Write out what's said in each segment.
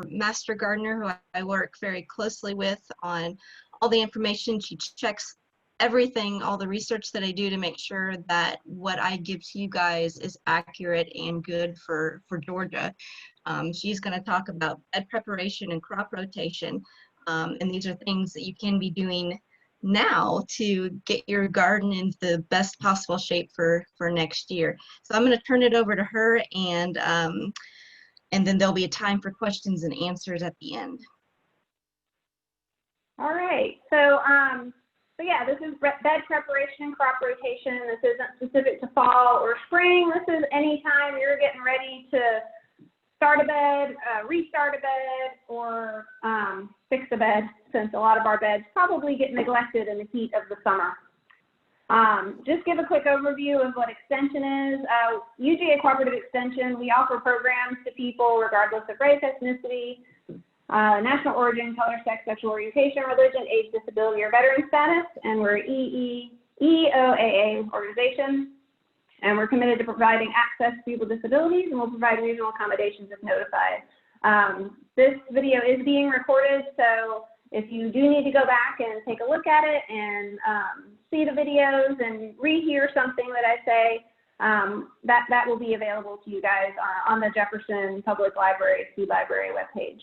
master gardener, who I work very closely with on all the information. She checks everything, all the research that I do to make sure that what I give to you guys is accurate and good for Georgia. She's going to talk about bed preparation and crop rotation. And these are things that you can be doing now to get your garden in the best possible shape for next year. So I'm going to turn it over to her, and then there'll be a time for questions and answers at the end. All right. So yeah, this is bed preparation and crop rotation. This isn't specific to fall or spring. This is anytime you're getting ready to start a bed, restart a bed, or fix a bed, since a lot of our beds probably get neglected in the heat of the summer. Just give a quick overview of what extension is. UGA Cooperative Extension, we offer programs to people regardless of race, ethnicity, national origin, color, sex, sexual orientation, religion, age, disability, or veteran status, and we're an EOAA organization, and we're committed to providing access to people with disabilities, and we'll provide regional accommodations if notified. This video is being recorded, so if you do need to go back and take a look at it and see the videos and rehear something that I say, that will be available to you guys on the Jefferson Public Library C-Library webpage.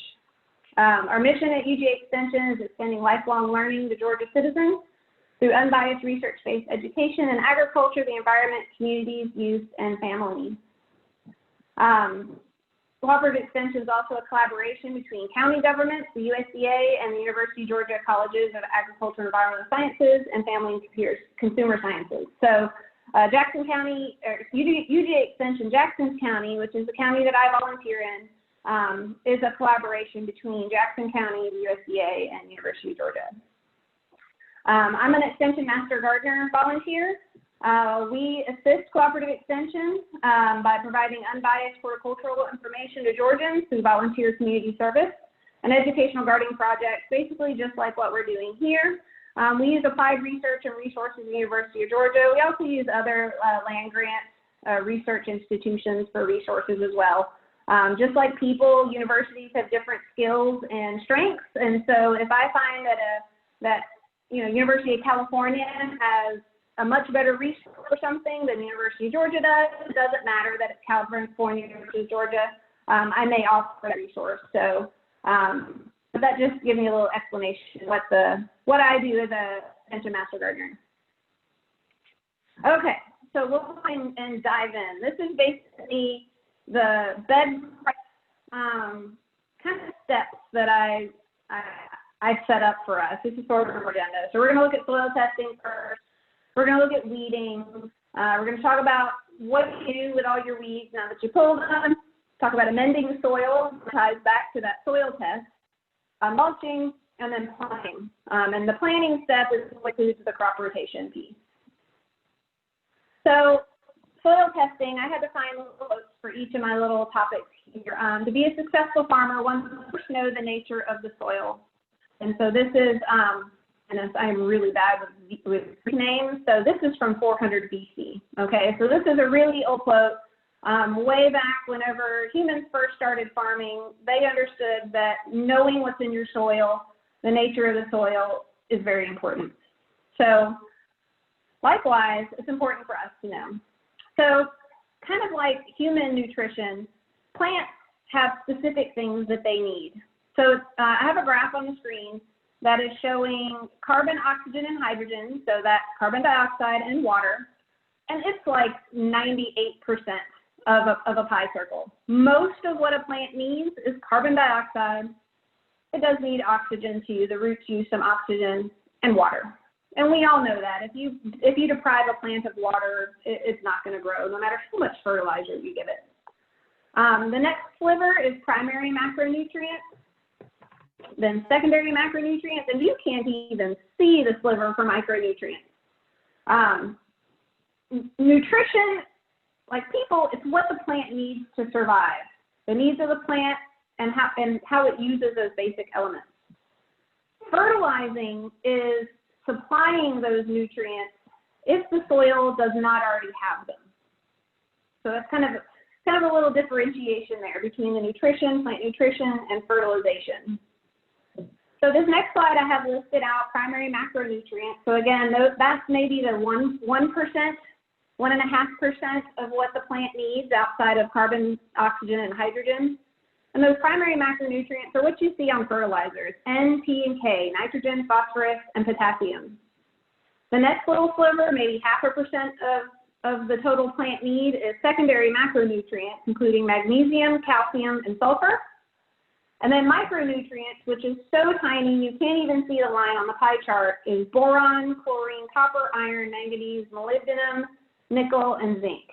Our mission at UGA Extension is extending lifelong learning to Georgia citizens through unbiased research-based education in agriculture, the environment, communities, youth, and families. Cooperative Extension is also a collaboration between county governments, the USDA, and the University of Georgia Colleges of Agriculture and Environmental Sciences and Family and Consumer Sciences. So Jackson County, or UGA Extension Jackson County, which is the county that I volunteer in, is a collaboration between Jackson County, the USDA, and University of Georgia. I'm an Extension Master Gardener volunteer. We assist Cooperative Extension by providing unbiased horticultural information to Georgians through volunteer community service and educational gardening projects, basically just like what we're doing here. We use applied research and resources in the University of Georgia. We also use other land grant research institutions for resources as well. Just like people, universities have different skills and strengths, and so if I find that University of California has a much better resource for something than the University of Georgia does, it doesn't matter that it's California versus Georgia. I may offer that resource. So but that just gives me a little explanation what I do as a Extension Master Gardener. Okay, so we'll go and dive in. This is basically the bed kind of steps that I set up for us. This is sort of our agenda. So we're going to look at soil testing first. We're going to look at weeding. We're going to talk about what you do with all your weeds now that you pulled them. Talk about amending the soil, which ties back to that soil test, mulching, and then planting. And the planting step is what includes the crop rotation piece. So soil testing, I had to find little notes for each of my little topics here. To be a successful farmer, one must first know the nature of the soil. And so this is, and I'm really bad with names, so this is from 400 BC, okay? So this is a really old quote. Way back whenever humans first started farming, they understood that knowing what's in your soil, the nature of the soil, is very important. So likewise, it's important for us to know. So kind of like human nutrition, plants have specific things that they need. So I have a graph on the screen that is showing carbon, oxygen, and hydrogen, so that's carbon dioxide and water, and it's like 98% of a pie circle. Most of what a plant needs is carbon dioxide. It does need oxygen too. The roots use some oxygen and water. And we all know that. If you deprive a plant of water, it's not going to grow, no matter how much fertilizer you give it. The next sliver is primary macronutrients, then secondary macronutrients, and you can't even see the sliver for micronutrients. Nutrition, like people, it's what the plant needs to survive. The needs of the plant and how it uses those basic elements. Fertilizing is supplying those nutrients if the soil does not already have them. So that's kind of kind of a little differentiation there between the nutrition, plant nutrition, and fertilization. So this next slide I have listed out primary macronutrients. So again, that's maybe the 1%, 1.5% of what the plant needs outside of carbon, oxygen, and hydrogen. And those primary macronutrients are what you see on fertilizers, N, P, and K, nitrogen, phosphorus, and potassium. The next little sliver, maybe 0.5% of the total plant need, is secondary macronutrients, including magnesium, calcium, and sulfur. And then micronutrients, which is so tiny you can't even see the line on the pie chart, is boron, chlorine, copper, iron, manganese, molybdenum, nickel, and zinc.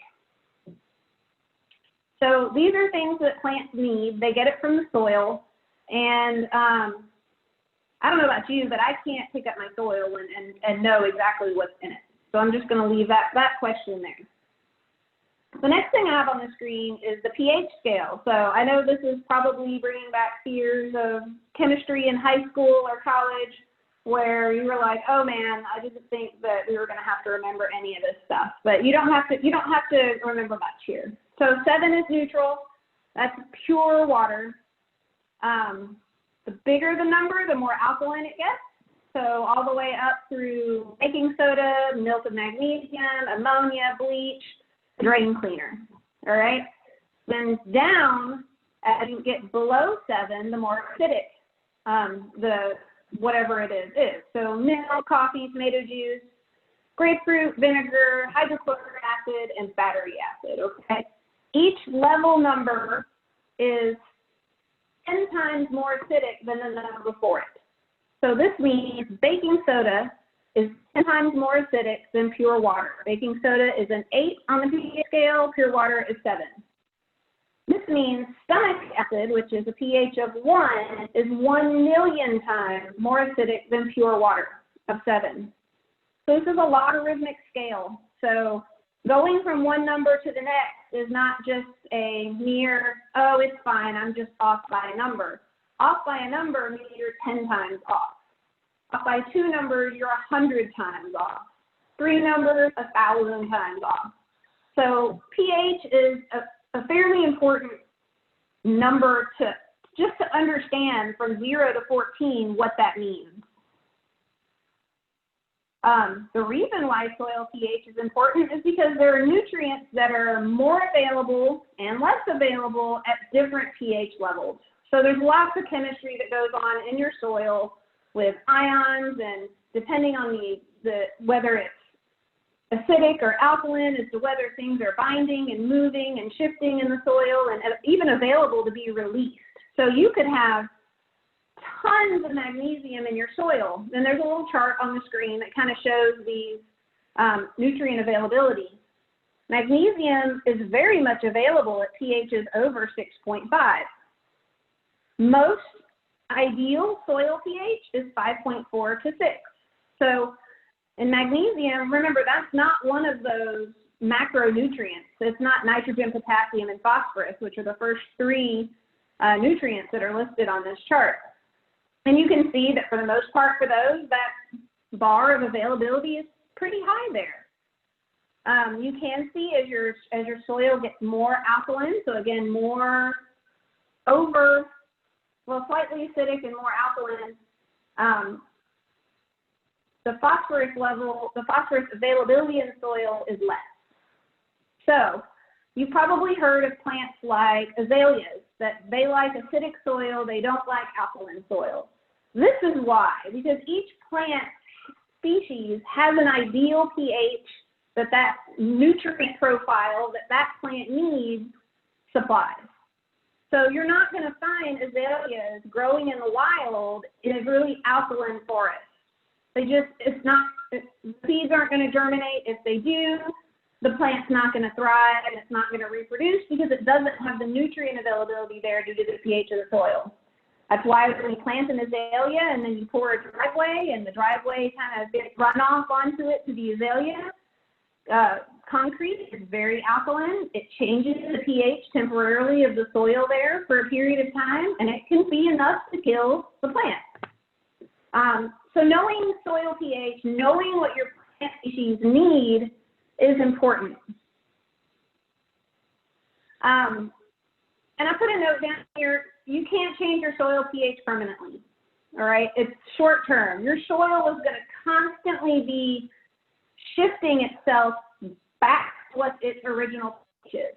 So these are things that plants need. They get it from the soil. And I don't know about you, but I can't pick up my soil and know exactly what's in it. So I'm just going to leave that question there. The next thing I have on the screen is the pH scale. So I know this is probably bringing back fears of chemistry in high school or college, where you were like, oh man, I didn't think that we were going to have to remember any of this stuff. But you don't have to remember much here. So 7 is neutral. That's pure water. The bigger the number, the more alkaline it gets. So all the way up through baking soda, milk of magnesium, ammonia, bleach, drain cleaner. All right. Then down, as you get below 7, the more acidic the whatever it is. So milk, coffee, tomato juice, grapefruit, vinegar, hydrochloric acid, and battery acid. Okay. Each level number is 10 times more acidic than the number before it. So this means baking soda is 10 times more acidic than pure water. Baking soda is an 8 on the pH scale, pure water is 7. This means stomach acid, which is a pH of 1, is 1,000,000 times more acidic than pure water of 7. So this is a logarithmic scale. So going from one number to the next is not just a mere, oh, it's fine, I'm just off by a number. Off by a number means you're 10 times off. Off by 2 numbers, you're 100 times off. 3 numbers, 1,000 times off. So pH is a fairly important number to understand from 0 to 14 what that means. The reason why soil pH is important is because there are nutrients that are more available and less available at different pH levels. So there's lots of chemistry that goes on in your soil with ions, and depending on the whether it's acidic or alkaline as to whether things are binding and moving and shifting in the soil and even available to be released. So you could have tons of magnesium in your soil. And there's a little chart on the screen that kind of shows these nutrient availability. Magnesium is very much available at pHs over 6.5. Most ideal soil pH is 5.4 to 6. So in magnesium, remember, that's not one of those macronutrients. It's not nitrogen, potassium, and phosphorus, which are the first 3 nutrients that are listed on this chart. And you can see that for the most part for those, that bar of availability is pretty high there. You can see as your soil gets more alkaline, so again, slightly acidic and more alkaline, the phosphorus availability in the soil is less. So you've probably heard of plants like azaleas, that they like acidic soil, they don't like alkaline soil. This is why, because each plant species has an ideal pH that nutrient profile that plant needs supplies. So you're not going to find azaleas growing in the wild in a really alkaline forest. The seeds aren't going to germinate. If they do, the plant's not going to thrive and it's not going to reproduce because it doesn't have the nutrient availability there due to the pH of the soil. That's why when you plant an azalea and then you pour a driveway and the driveway kind of gets runoff onto it to the azalea, concrete is very alkaline. It changes the pH temporarily of the soil there for a period of time, and it can be enough to kill the plant. So knowing soil pH, knowing what your plant species need is important. And I put a note down here, you can't change your soil pH permanently, all right? It's short term. Your soil is going to constantly be shifting itself back to what its original pH is.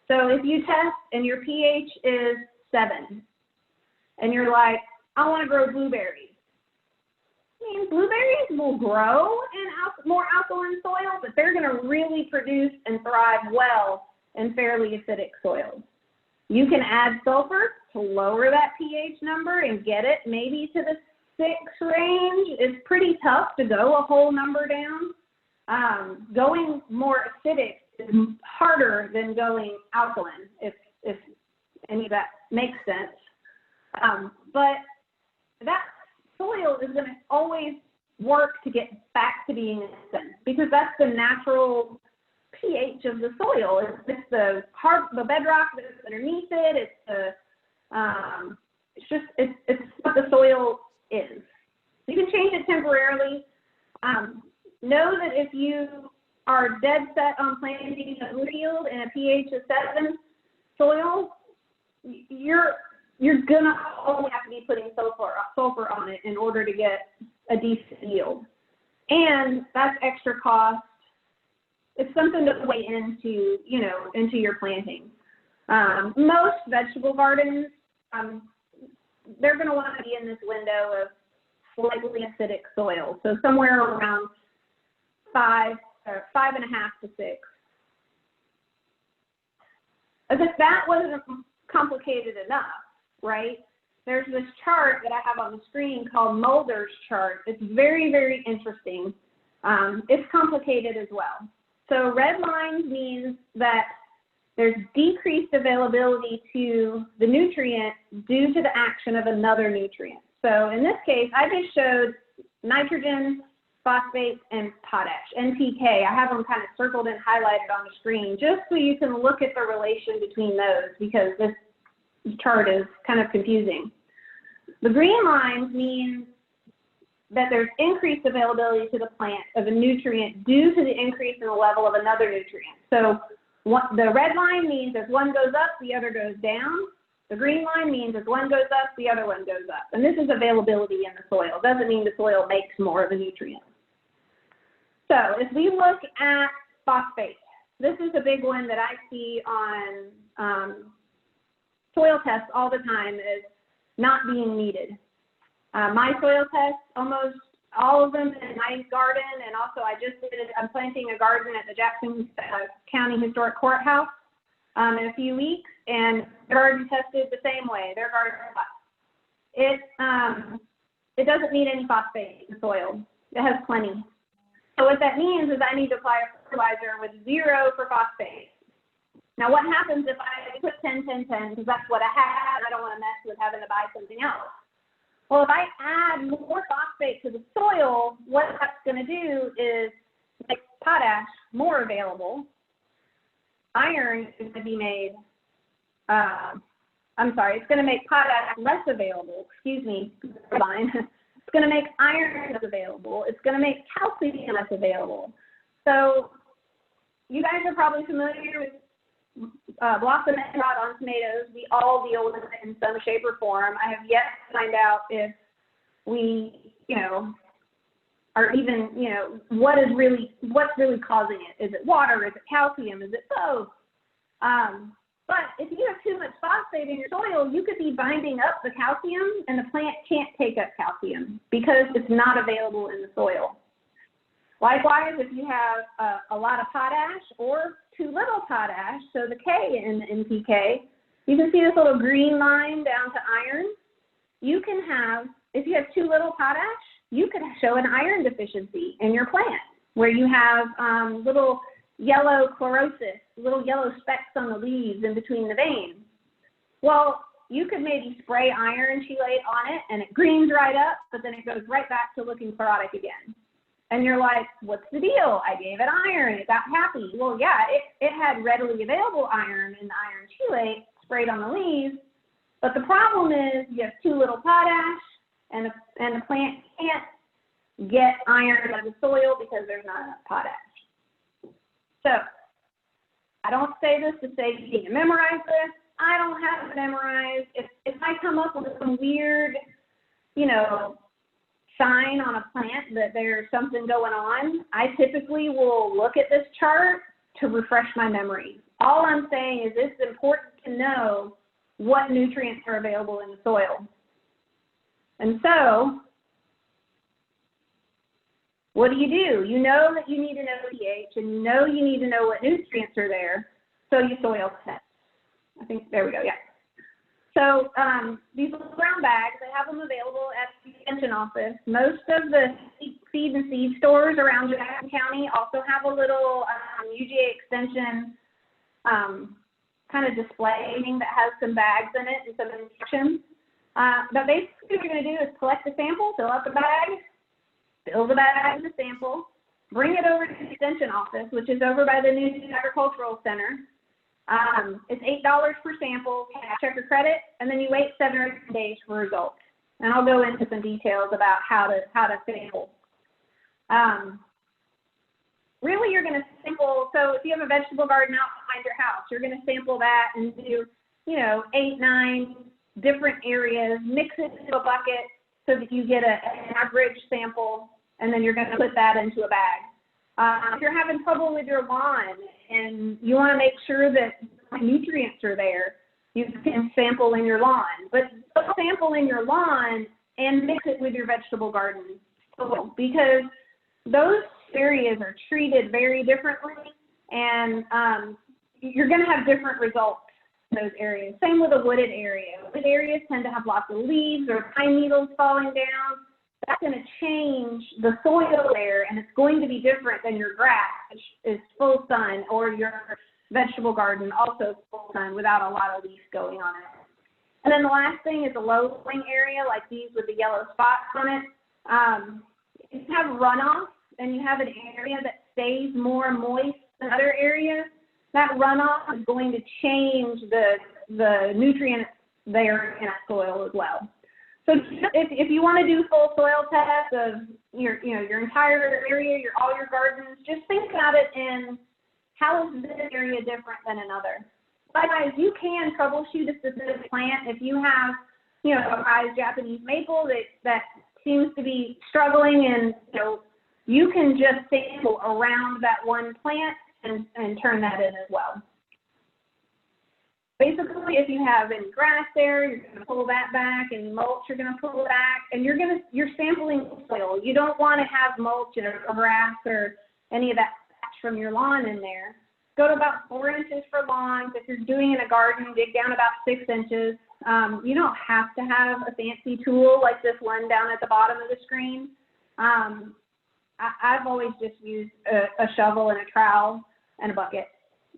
So if you test and your pH is 7, and you're like, I want to grow blueberries. I mean, blueberries will grow in more alkaline soil, but they're going to really produce and thrive well in fairly acidic soils. You can add sulfur to lower that pH number and get it maybe to the 6 range. It's pretty tough to go a whole number down. Going more acidic is harder than going alkaline, if any of that makes sense. But that soil is going to always work to get back to being acidic because that's the natural pH of the soil. It's the bedrock that's underneath it. It's what the soil is. You can change it temporarily. Know that if you are dead set on planting a blue field in a pH of 7 soil, you're gonna always have to be putting sulfur on it in order to get a decent yield, and that's extra cost. It's something to weigh into your planting. Most vegetable gardens, they're going to want to be in this window of slightly acidic soil, so somewhere around 5 or 5.5 to 6. As if that wasn't complicated enough, right? There's this chart that I have on the screen called Mulder's chart. It's very, very interesting. It's complicated as well. So red line means that there's decreased availability to the nutrient due to the action of another nutrient. So in this case, I just showed nitrogen, phosphate, and potash, NPK. I have them kind of circled and highlighted on the screen just so you can look at the relation between those because this chart is kind of confusing. The green line means that there's increased availability to the plant of a nutrient due to the increase in the level of another nutrient. So the red line means as one goes up, the other goes down. The green line means as one goes up, the other one goes up. And this is availability in the soil. It doesn't mean the soil makes more of a nutrient. So if we look at phosphate, this is a big one that I see on soil tests all the time as not being needed. My soil tests, almost all of them in my garden, and also I'm planting a garden at the Jefferson County Historic Courthouse in a few weeks, and the garden tested the same way. Their garden, it doesn't need any phosphate in the soil. It has plenty. So what that means is I need to apply a fertilizer with 0 for phosphate. Now what happens if I put 10, 10, 10, because that's what I had, I don't want to mess with having to buy something else. Well, if I add more phosphate to the soil, what that's going to do is make potash more available. Iron is going to be made, it's going to make potash less available. Excuse me, line. It's going to make iron less available. It's going to make calcium less available. So you guys are probably familiar with blossom end rot on tomatoes. We all deal with it in some shape or form. I have yet to find out if we, are even, what's really causing it. Is it water? Is it calcium? Is it both? But if you have too much phosphate in your soil, you could be binding up the calcium, and the plant can't take up calcium because it's not available in the soil. Likewise, if you have a lot of potash or too little potash, so the K in the NPK, you can see this little green line down to iron. You can have, if you have too little potash, you could show an iron deficiency in your plant where you have little yellow chlorosis, little yellow specks on the leaves in between the veins. Well, you could maybe spray iron chelate on it and it greens right up, but then it goes right back to looking chlorotic again. And you're like, what's the deal? I gave it iron, it got happy. Well, yeah, it had readily available iron in the iron chelate sprayed on the leaves, but the problem is you have too little potash, and the plant can't get iron out of the soil because there's not enough potash. So I don't say this to say you need to memorize this. I don't have it memorized. If I come up with some weird, you know, sign on a plant that there's something going on, I typically will look at this chart to refresh my memory. All I'm saying is it's important to know what nutrients are available in the soil. And so, what do? You know that you need to know pH, and you know you need to know what nutrients are there, so you soil test. I think, there we go, yeah. So these little brown bags, they have them available at the extension office. Most of the seed and seed stores around Jefferson County also have a little UGA extension kind of display that has some bags in it and some instructions. But basically what you're going to do is collect the sample, fill out the bag, fill the bag with the sample, bring it over to the extension office, which is over by the new agricultural center. It's $8 per sample, cash, check, or credit, and then you wait 7 or 8 days for results. And I'll go into some details about how to sample. Really, you're going to sample. So if you have a vegetable garden out behind your house, you're going to sample that and do, 8, 9 different areas, mix it into a bucket so that you get an average sample, and then you're going to put that into a bag. If you're having trouble with your lawn and you want to make sure that nutrients are there, you can sample in your lawn. But sample in your lawn and mix it with your vegetable garden because those areas are treated very differently, and you're going to have different results in those areas. Same with a wooded area. Wooded areas tend to have lots of leaves or pine needles falling down. That's going to change the soil there, and it's going to be different than your grass, which is full sun, or your vegetable garden, also full sun, without a lot of leaves going on it. And then the last thing is a low-lying area, like these with the yellow spots on it. If you have runoff, and you have an area that stays more moist than other areas, that runoff is going to change the nutrients there in that soil as well. So if you want to do full soil tests of your entire area, all your gardens, just think about it in how is this area different than another. Likewise, you can troubleshoot a specific plant. If you have, a prize Japanese maple that seems to be struggling, and you can just sample around that one plant and turn that in as well. Basically, if you have any grass there, you're going to pull that back, and mulch, you're going to pull it back, and you're sampling soil. You don't want to have mulch or grass or any of that from your lawn in there. Go to about 4 inches for lawns. If you're doing in a garden, dig down about 6 inches. You don't have to have a fancy tool like this one down at the bottom of the screen. I've always just used a shovel and a trowel and a bucket.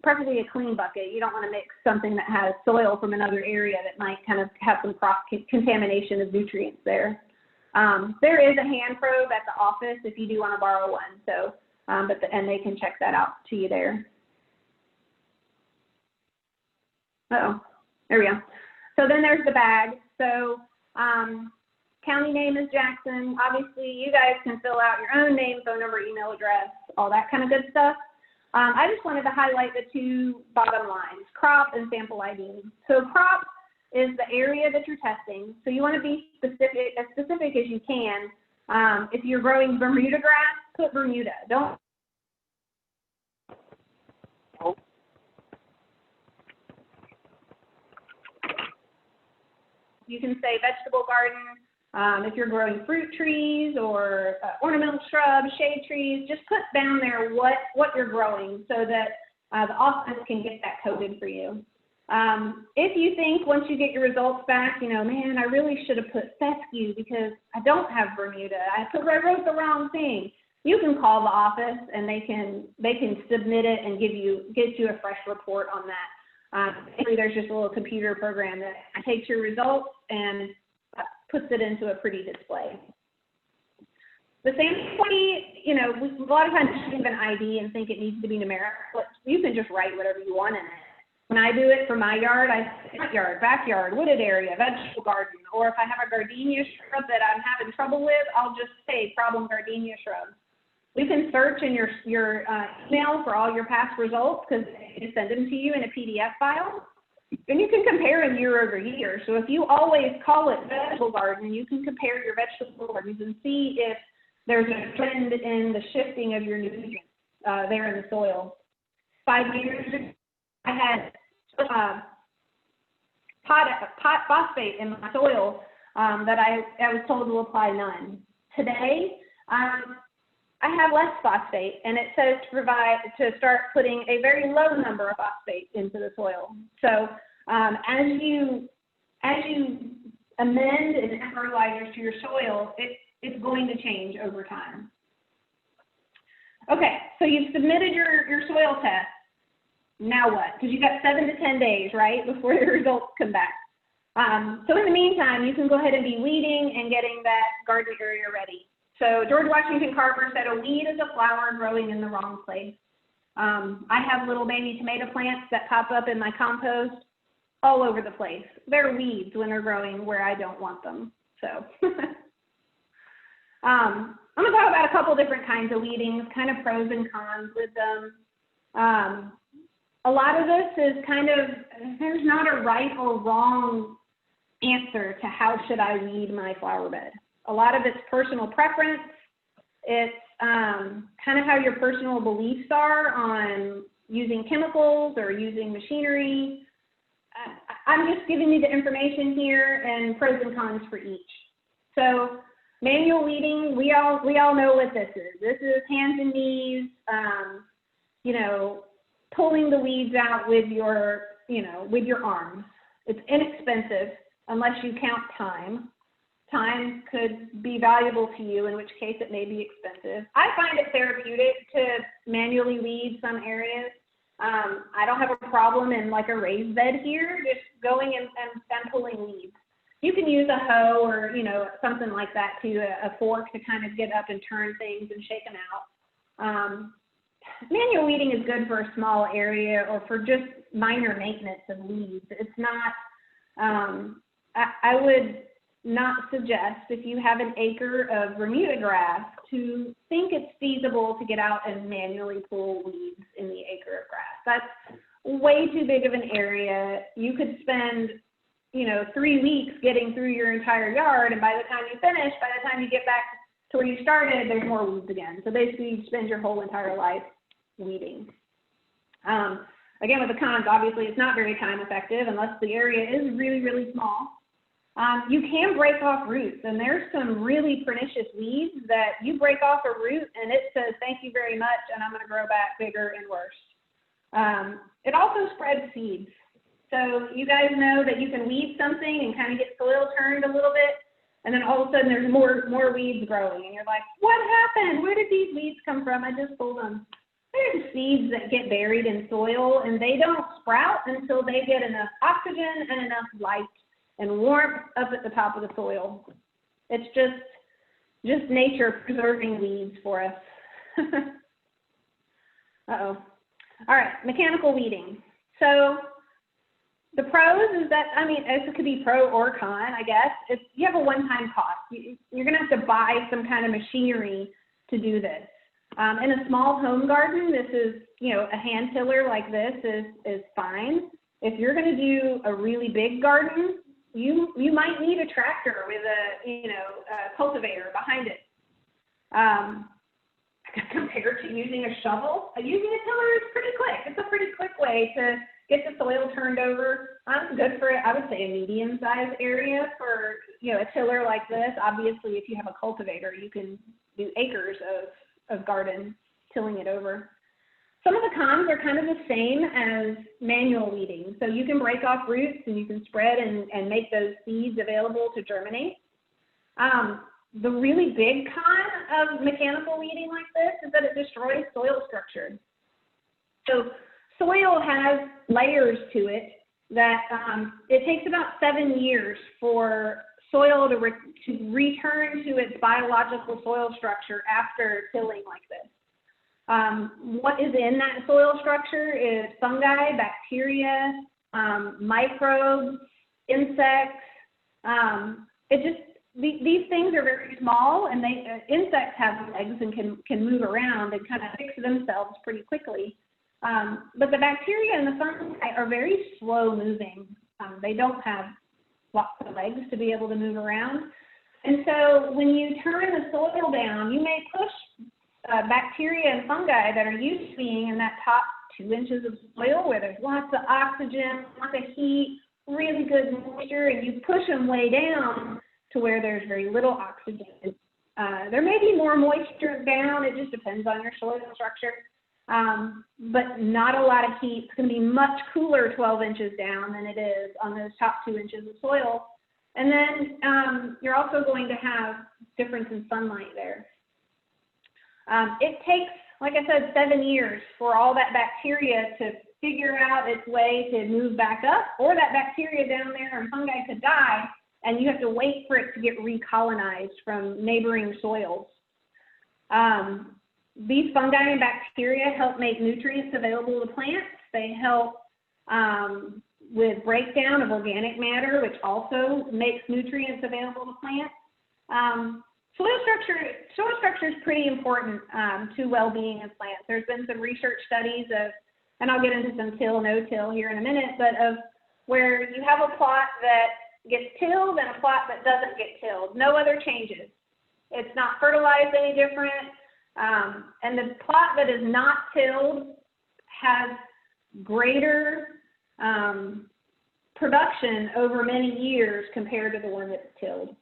Preferably a clean bucket. You don't want to mix something that has soil from another area that might kind of have some cross-contamination of nutrients there. There is a hand probe at the office if you do want to borrow one. So, and they can check that out to you there. Uh-oh, there we go. So then there's the bag. So county name is Jackson. Obviously, you guys can fill out your own name, phone number, email address, all that kind of good stuff. I just wanted to highlight the 2 bottom lines, crop and sample ID. So crop is the area that you're testing. So you want to be as specific as you can. If you're growing Bermuda grass, put Bermuda. Don't. You can say vegetable garden. If you're growing fruit trees or ornamental shrubs, shade trees, just put down there what you're growing so that the office can get that coded for you. If you think once you get your results back, man, I really should have put fescue because I don't have Bermuda. I wrote the wrong thing. You can call the office and they can submit it and get you a fresh report on that. There's just a little computer program that takes your results and puts it into a pretty display. The same way, a lot of times you give an ID and think it needs to be numeric, but you can just write whatever you want in it. When I do it for my yard, I say front yard, backyard, wooded area, vegetable garden, or if I have a gardenia shrub that I'm having trouble with, I'll just say problem gardenia shrub. We can search in your email for all your past results because they send them to you in a PDF file. And you can compare them year over year. So if you always call it vegetable garden, you can compare your vegetable gardens and see if there's a trend in the shifting of your nutrients there in the soil. 5 years ago, I had phosphate in my soil that I was told to apply none. Today, I have less phosphate, and it says to start putting a very low number of phosphate into the soil. So as you amend and add fertilizers to your soil, it's going to change over time. Okay, so you've submitted your soil test. Now what? Because you've got 7 to 10 days, right, before the results come back. So in the meantime, you can go ahead and be weeding and getting that garden area ready. So George Washington Carver said, a weed is a flower growing in the wrong place. I have little baby tomato plants that pop up in my compost all over the place. They're weeds when they're growing where I don't want them. So I'm going to talk about a couple different kinds of weedings, kind of pros and cons with them. A lot of this is kind of, there's not a right or wrong answer to how should I weed my flower bed. A lot of it's personal preference. It's kind of how your personal beliefs are on using chemicals or using machinery. I'm just giving you the information here and pros and cons for each. So manual weeding, we all know what this is. This is hands and knees, you know, pulling the weeds out with your, you know, with your arms. It's inexpensive unless you count time. Time could be valuable to you, in which case it may be expensive. I find it therapeutic to manually weed some areas. I don't have a problem in like a raised bed here, just going and pulling weeds. You can use a hoe or, you know, something like that to a fork to kind of get up and turn things and shake them out. Manual weeding is good for a small area or for just minor maintenance of weeds. It's not, I would not suggest, if you have an acre of Bermuda grass, to think it's feasible to get out and manually pull weeds in the acre of grass. That's way too big of an area. You could spend, you know, 3 weeks getting through your entire yard, and by the time you finish, by the time you get back to where you started, there's more weeds again. So basically, you spend your whole entire life weeding. Again, with the cons, obviously, it's not very time effective unless the area is really, really small. You can break off roots, and there's some really pernicious weeds that you break off a root and it says, thank you very much, and I'm going to grow back bigger and worse. It also spreads seeds. So you guys know that you can weed something and kind of get soil turned a little bit, and then all of a sudden there's more weeds growing, and you're like, what happened? Where did these weeds come from? I just pulled them. There's seeds that get buried in soil, and they don't sprout until they get enough oxygen and enough light and warmth up at the top of the soil. It's just nature preserving weeds for us. Uh-oh. All right, mechanical weeding. So the pros is that, I mean, it could be pro or con, I guess. You have a one-time cost. You're going to have to buy some kind of machinery to do this. In a small home garden, this is, you know, a hand tiller like this is fine. If you're going to do a really big garden, you might need a tractor with a cultivator behind it. Compared to using a shovel, using a tiller is pretty quick. It's a pretty quick way to get the soil turned over. Good for, I would say, a medium-sized area for, you know, a tiller like this. Obviously, if you have a cultivator, you can do acres of garden tilling it over. Some of the cons are kind of the same as manual weeding. So you can break off roots and you can spread and make those seeds available to germinate. The really big con of mechanical weeding like this is that it destroys soil structure. So soil has layers to it that it takes about 7 years for soil to return to its biological soil structure after tilling like this. What is in that soil structure is fungi, bacteria, microbes, insects. these things are very small, and insects have legs and can move around and kind of fix themselves pretty quickly. But the bacteria and the fungi are very slow moving. They don't have lots of legs to be able to move around. And so when you turn the soil down, you may push bacteria and fungi that are used to being in that top 2 inches of soil where there's lots of oxygen, lots of heat, really good moisture, and you push them way down to where there's very little oxygen. There may be more moisture down, it just depends on your soil structure, but not a lot of heat. It's going to be much cooler 12 inches down than it is on those top 2 inches of soil. And then you're also going to have difference in sunlight there. It takes, like I said, 7 years for all that bacteria to figure out its way to move back up, or that bacteria down there and fungi could die, and you have to wait for it to get recolonized from neighboring soils. These fungi and bacteria help make nutrients available to plants. They help with breakdown of organic matter, which also makes nutrients available to plants. Soil structure is pretty important to well-being of plants. There's been some research studies of, and I'll get into some till, no-till here in a minute, but of where you have a plot that gets tilled and a plot that doesn't get tilled. No other changes. It's not fertilized any different. And the plot that is not tilled has greater production over many years compared to the one that's tilled.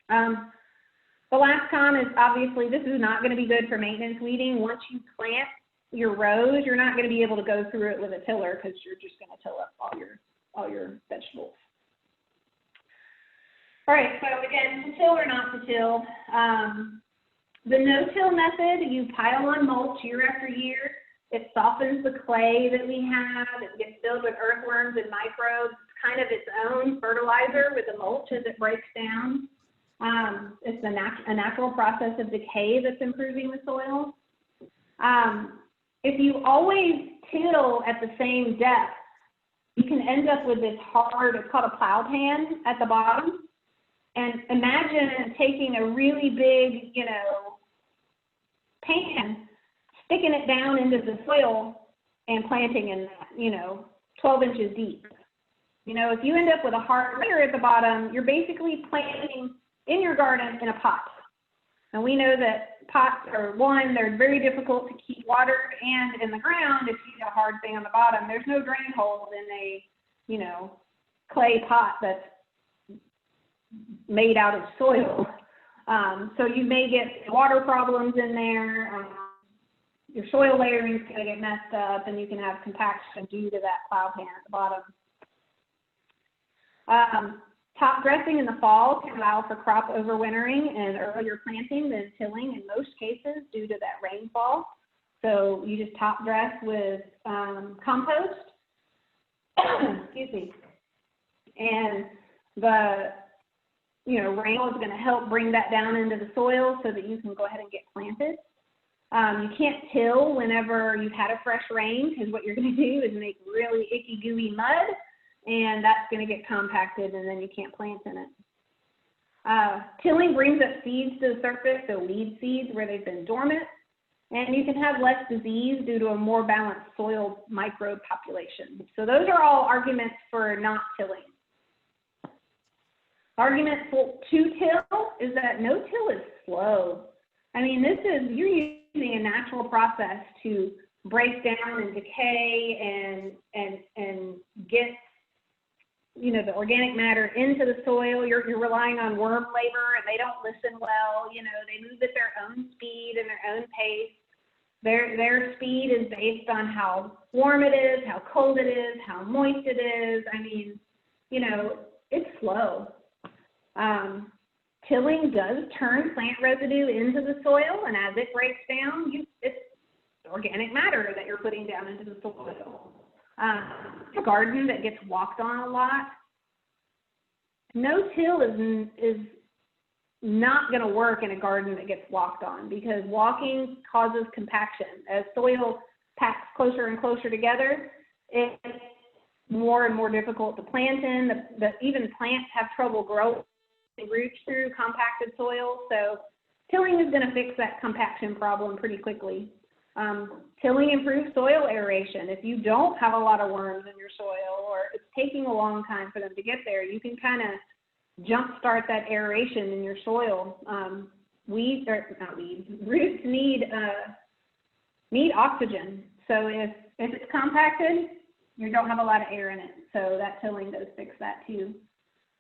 The last con is obviously this is not going to be good for maintenance weeding. Once you plant your rows, you're not going to be able to go through it with a tiller because you're just going to till up all your vegetables. All right, so again, to till or not to till. The no-till method, you pile on mulch year after year. It softens the clay that we have. It gets filled with earthworms and microbes. It's kind of its own fertilizer with the mulch as it breaks down. It's a natural process of decay that's improving the soil. If you always till at the same depth, you can end up with this hard, it's called a plow pan at the bottom. And imagine taking a really big, pan, sticking it down into the soil and planting in that, 12 inches deep. If you end up with a hard layer at the bottom, you're basically planting in your garden in a pot. And we know that pots are, one, they're very difficult to keep watered, and in the ground, if you get a hard thing on the bottom, there's no drain holes in a, clay pot that's made out of soil. So you may get water problems in there. Your soil layering is going to get messed up, and you can have compaction due to that plow pan at the bottom. Top dressing in the fall can allow for crop overwintering and earlier planting than tilling in most cases due to that rainfall. So you just top dress with compost, excuse me, and the rain is going to help bring that down into the soil so that you can go ahead and get planted. You can't till whenever you've had a fresh rain, because what you're going to do is make really icky, gooey mud, and that's going to get compacted, and then you can't plant in it. Tilling brings up seeds to the surface, so weed seeds where they've been dormant, and you can have less disease due to a more balanced soil microbe population. So those are all arguments for not tilling. Argument to till is that no till is slow. I mean, you're using a natural process to break down and decay and get the organic matter into the soil. You're relying on worm labor, and they don't listen well. They move at their own speed and their own pace. Their speed is based on how warm it is, how cold it is, how moist it is. I mean, it's slow. Tilling does turn plant residue into the soil, and as it breaks down, it's organic matter that you're putting down into the soil. A garden that gets walked on a lot, no-till is not going to work in a garden that gets walked on, because walking causes compaction. As soil packs closer and closer together, it's more and more difficult to plant in. Even plants have trouble growing roots through compacted soil. So tilling is going to fix that compaction problem pretty quickly. Tilling improves soil aeration. If you don't have a lot of worms in your soil, or it's taking a long time for them to get there, you can kind of jumpstart that aeration in your soil. Roots need oxygen. So if it's compacted, you don't have a lot of air in it. So that tilling does fix that too.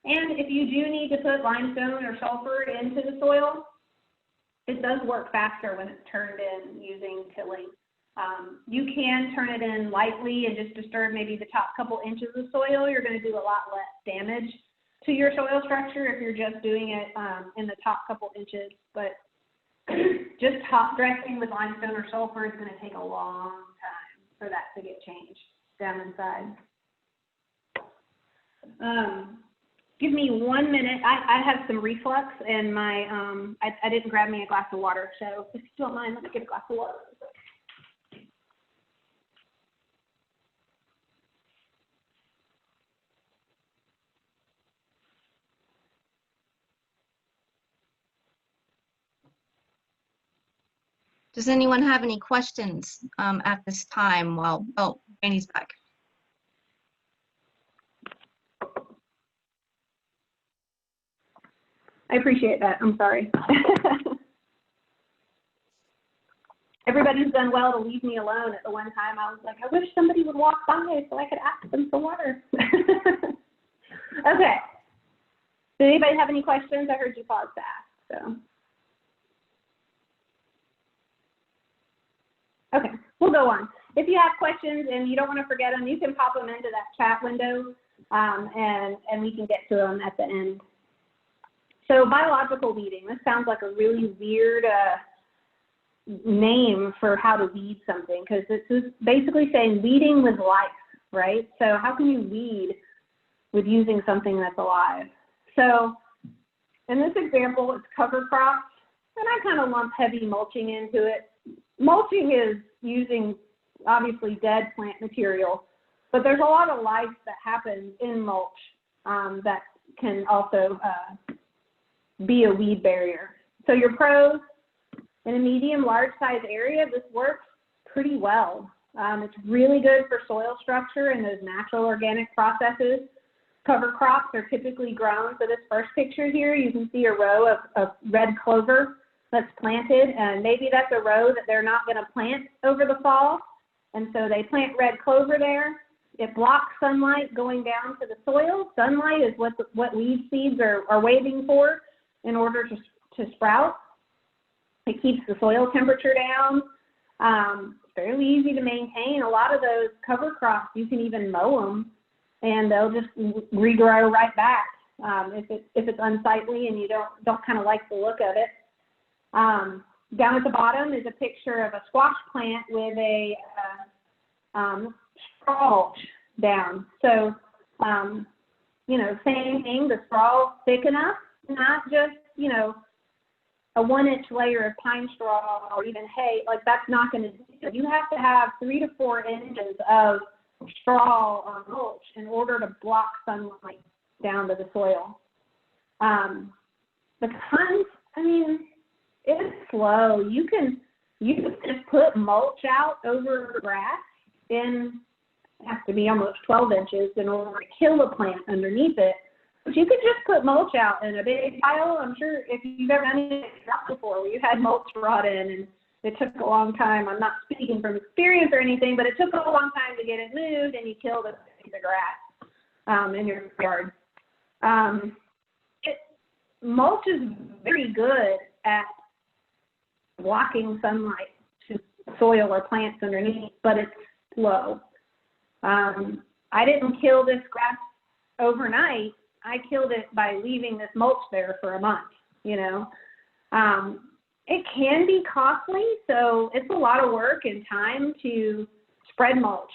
And if you do need to put limestone or sulfur into the soil, it does work faster when it's turned in using tilling. You can turn it in lightly and just disturb maybe the top couple inches of soil. You're going to do a lot less damage to your soil structure if you're just doing it in the top couple inches. But just top dressing with limestone or sulfur is going to take a long time for that to get changed down inside. Give me 1 minute. I have some reflux and my, I didn't grab me a glass of water. So if you don't mind, let me get a glass of water. Does anyone have any questions at this time? Well, oh, Annie's back. I appreciate that. I'm sorry. Everybody's done well to leave me alone. At the one time, I was like, I wish somebody would walk by so I could ask them for water. Okay. Did anybody have any questions? I heard you pause to ask. So. Okay, we'll go on. If you have questions and you don't want to forget them, you can pop them into that chat window, and we can get to them at the end. So biological weeding, this sounds like a really weird name for how to weed something, because this is basically saying weeding with life, right? So how can you weed with using something that's alive? So in this example, it's cover crops, and I kind of lump heavy mulching into it. Mulching is using, obviously, dead plant material, but there's a lot of life that happens in mulch that can also be a weed barrier. So your pros, in a medium, large size area, this works pretty well. It's really good for soil structure and those natural organic processes. Cover crops are typically grown. So this first picture here, you can see a row of red clover that's planted, and maybe that's a row that they're not going to plant over the fall, and so they plant red clover there. It blocks sunlight going down to the soil. Sunlight is what weed seeds are waiting for in order to sprout. It keeps the soil temperature down. Fairly easy to maintain. A lot of those cover crops, you can even mow them, and they'll just regrow right back if it's unsightly and you don't kind of like the look of it. Down at the bottom is a picture of a squash plant with a straw mulch down. So, same thing, the straw thick enough, not just, a 1-inch layer of pine straw or even hay. Like, that's not going to do it. You have to have 3 to 4 inches of straw or mulch in order to block sunlight down to the soil. The kinds, it's slow. You can just put mulch out over grass it has to be almost 12 inches in order to kill the plant underneath it. But you could just put mulch out in a big pile. I'm sure if you've ever done it before where you had mulch brought in and it took a long time. I'm not speaking from experience or anything, but it took a long time to get it moved and you killed a piece of grass in your yard. Mulch is very good at blocking sunlight to soil or plants underneath, but it's slow. I didn't kill this grass overnight. I killed it by leaving this mulch there for a month, It can be costly, so it's a lot of work and time to spread mulch.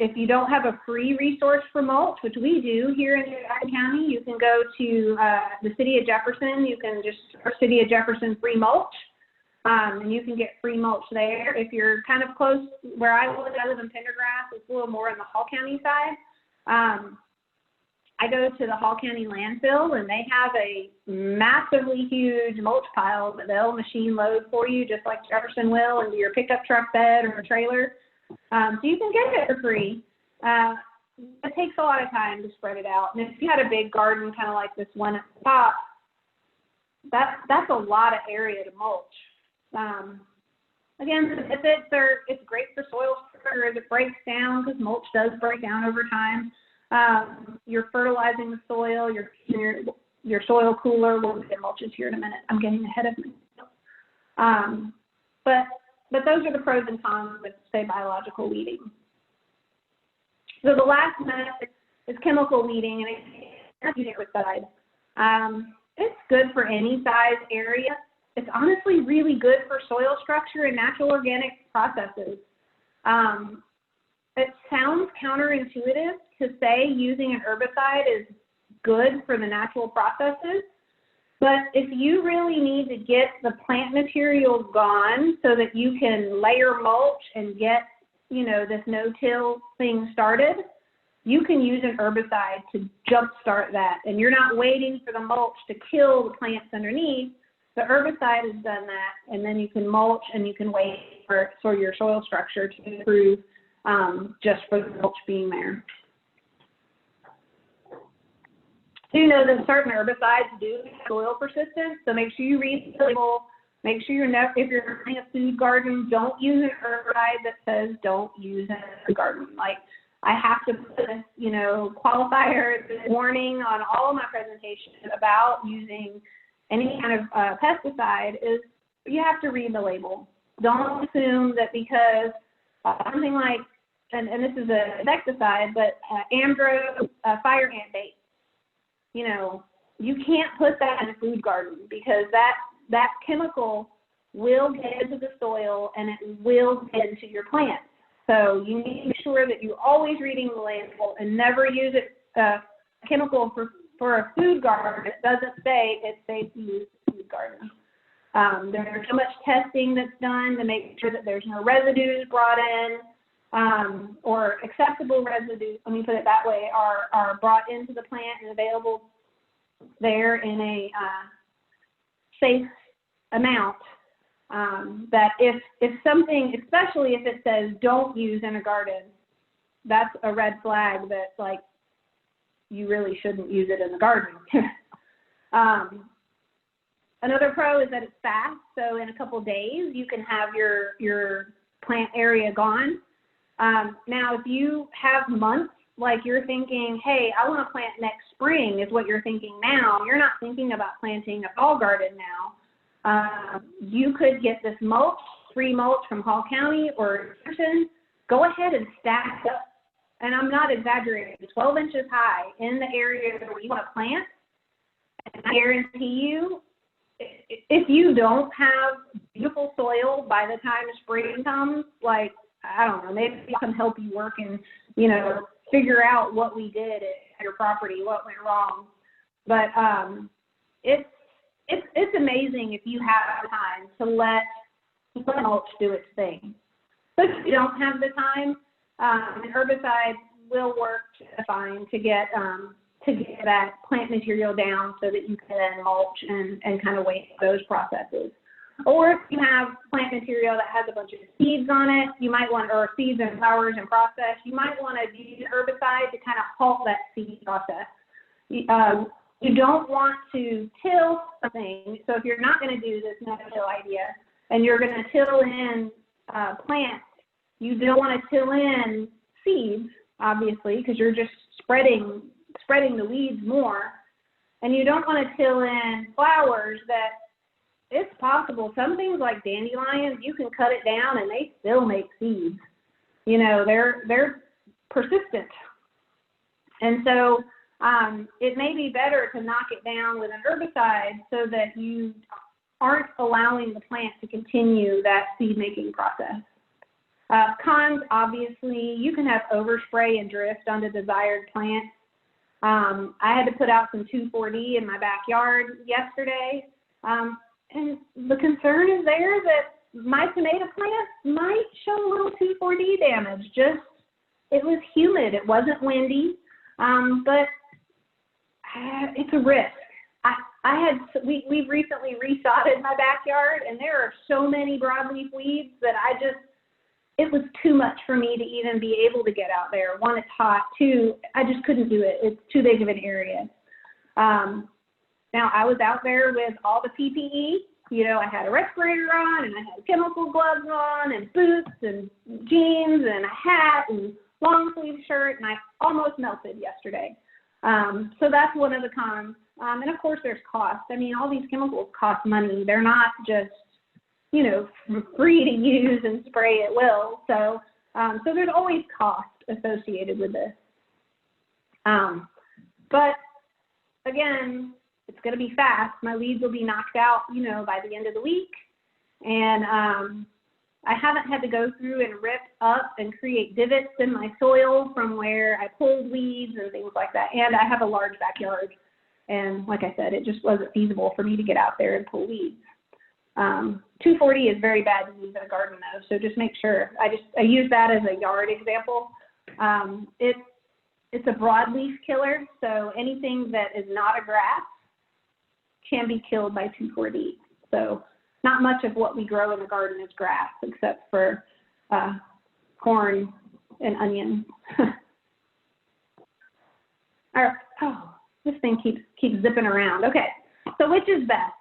If you don't have a free resource for mulch, which we do here in Jefferson County, you can go to the city of Jefferson. You can just search City of Jefferson free mulch, and you can get free mulch there. If you're kind of close where I live in Pendergrass, it's a little more on the Hall County side. I go to the Hall County landfill, and they have a massively huge mulch pile that they'll machine load for you, just like Jefferson will, into your pickup truck bed or a trailer. So you can get it for free. It takes a lot of time to spread it out. And if you had a big garden, kind of like this one at the top, that's a lot of area to mulch. Again, the benefits are, it's great for soil structure as it breaks down, because mulch does break down over time. You're fertilizing the soil, your soil cooler. We'll get mulches here in a minute. I'm getting ahead of myself. But those are the pros and cons with, say, biological weeding. So the last method is chemical weeding, and it's herbicide. It's good for any size area. It's honestly really good for soil structure and natural organic processes. It sounds counterintuitive to say using an herbicide is good for the natural processes, but if you really need to get the plant material gone so that you can layer mulch and get, this no-till thing started, you can use an herbicide to jumpstart that. And you're not waiting for the mulch to kill the plants underneath. The herbicide has done that, and then you can mulch and you can wait for your soil structure to improve just for the mulch being there. Do know that certain herbicides do have soil persistence, so make sure you read the label. Make sure if you're growing a food garden, don't use an herbicide that says don't use it in a garden. Like, I have to put this, qualifier, this warning on all of my presentations about using any kind of pesticide is you have to read the label. Don't assume that because something like, and this is an insecticide, but Amdro fire ant bait, you can't put that in a food garden, because that chemical will get into the soil and it will get into your plants. So you need to make sure that you're always reading the label and never use chemical for a food garden. It doesn't say it's safe to use a food garden. There's so much testing that's done to make sure that there's no residues brought in, or acceptable residues, let me put it that way, are brought into the plant and available there in a safe amount. That if something, especially if it says don't use in a garden, that's a red flag that, like, you really shouldn't use it in the garden. Another pro is that it's fast, so in a couple days you can have your plant area gone. Now, if you have months, like you're thinking, hey, I want to plant next spring is what you're thinking now, you're not thinking about planting a fall garden now. You could get this mulch, free mulch from Hall County or Jefferson, go ahead and stack up. And I'm not exaggerating, 12 inches high in the area where you want to plant. And I guarantee you, if you don't have beautiful soil by the time spring comes, like, I don't know, maybe I can help you work and, figure out what we did at your property, what went wrong. But it's amazing if you have time to let mulch do its thing. But if you don't have the time, an herbicide will work fine to get that plant material down so that you can mulch and kind of wait for those processes. Or if you have plant material that has a bunch of seeds on it, you might want, or seeds and flowers in process, you might want to use herbicide to kind of halt that seed process. You don't want to till something. So if you're not going to do this no-till idea and you're going to till in plants, you don't want to till in seeds, obviously, because you're just spreading the weeds more. And you don't want to till in flowers that, it's possible. Some things like dandelions, you can cut it down and they still make seeds. They're persistent. And so it may be better to knock it down with an herbicide so that you aren't allowing the plant to continue that seed-making process. Cons, obviously, you can have overspray and drift on the desired plant. I had to put out some 2,4-D in my backyard yesterday. And the concern is there that my tomato plants might show a little 2,4-D damage. It was humid. It wasn't windy. But it's a risk. We've recently resodded my backyard, and there are so many broadleaf weeds that it was too much for me to even be able to get out there. One, it's hot. Two, I just couldn't do it. It's too big of an area. Now, I was out there with all the PPE. You know, I had a respirator on, and I had chemical gloves on, and boots, and jeans, and a hat, and long sleeve shirt, and I almost melted yesterday. So that's one of the cons. And of course, there's cost. I mean, all these chemicals cost money. They're not just, you know, free to use and spray at will. So there's always cost associated with this. But again, it's going to be fast. My weeds will be knocked out, you know, by the end of the week. And I haven't had to go through and rip up and create divots in my soil from where I pulled weeds and things like that. And I have a large backyard. And like I said, it just wasn't feasible for me to get out there and pull weeds. 240 is very bad to use in a garden though, so just make sure. I use that as a yard example. It's a broadleaf killer, so anything that is not a grass can be killed by 2,4-D. So not much of what we grow in the garden is grass, except for corn and onions. All right. Oh, this thing keeps zipping around. Okay, so which is best?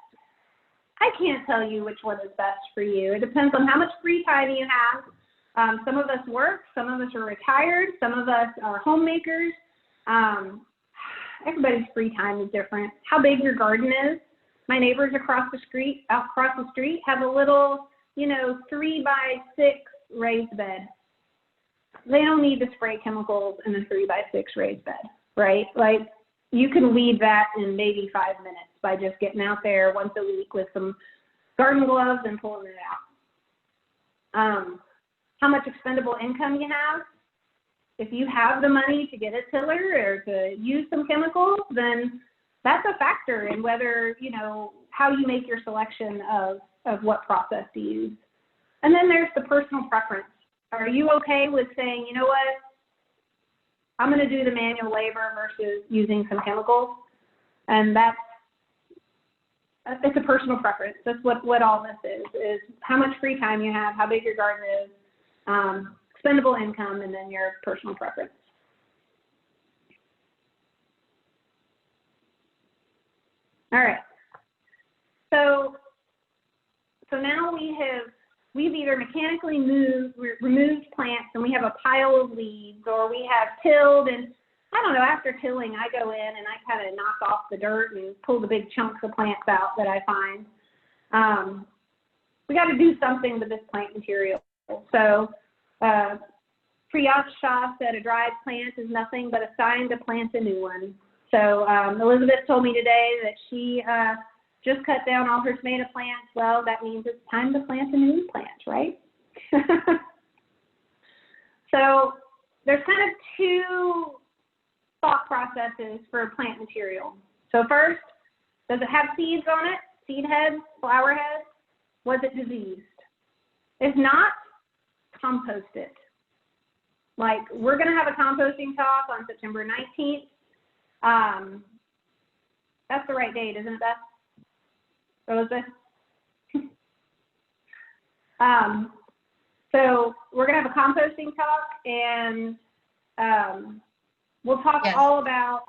I can't tell you which one is best for you. It depends on how much free time you have. Some of us work, some of us are retired, some of us are homemakers. Everybody's free time is different. How big your garden is. My neighbors across the street have a little, 3x6 raised bed. They don't need to spray chemicals in a 3x6 raised bed, right? Like, you can weed that in maybe 5 minutes by just getting out there once a week with some garden gloves and pulling it out. How much expendable income you have. If you have the money to get a tiller or to use some chemicals, then that's a factor in whether, how you make your selection of what process to use. And then there's the personal preference. Are you okay with saying, you know what, I'm going to do the manual labor versus using some chemicals? And it's a personal preference. That's what all this is how much free time you have, how big your garden is, expendable income, and then your personal preference. All right. So now we've either mechanically removed plants and we have a pile of weeds, or we have tilled, and I don't know, after tilling, I go in and I kind of knock off the dirt and pull the big chunks of plants out that I find. We got to do something with this plant material. So Priyat Shah said a dried plant is nothing but a sign to plant a new one. So Elizabeth told me today that she just cut down all her tomato plants. Well, that means it's time to plant a new plant, right? So there's kind of two thought processes for plant material. So first, does it have seeds on it? Seed heads, flower heads? Was it diseased? If not, compost it. Like, we're going to have a composting talk on September 19th. That's the right date, isn't it, Beth? Elizabeth? So we're going to have a composting talk, and we'll talk all about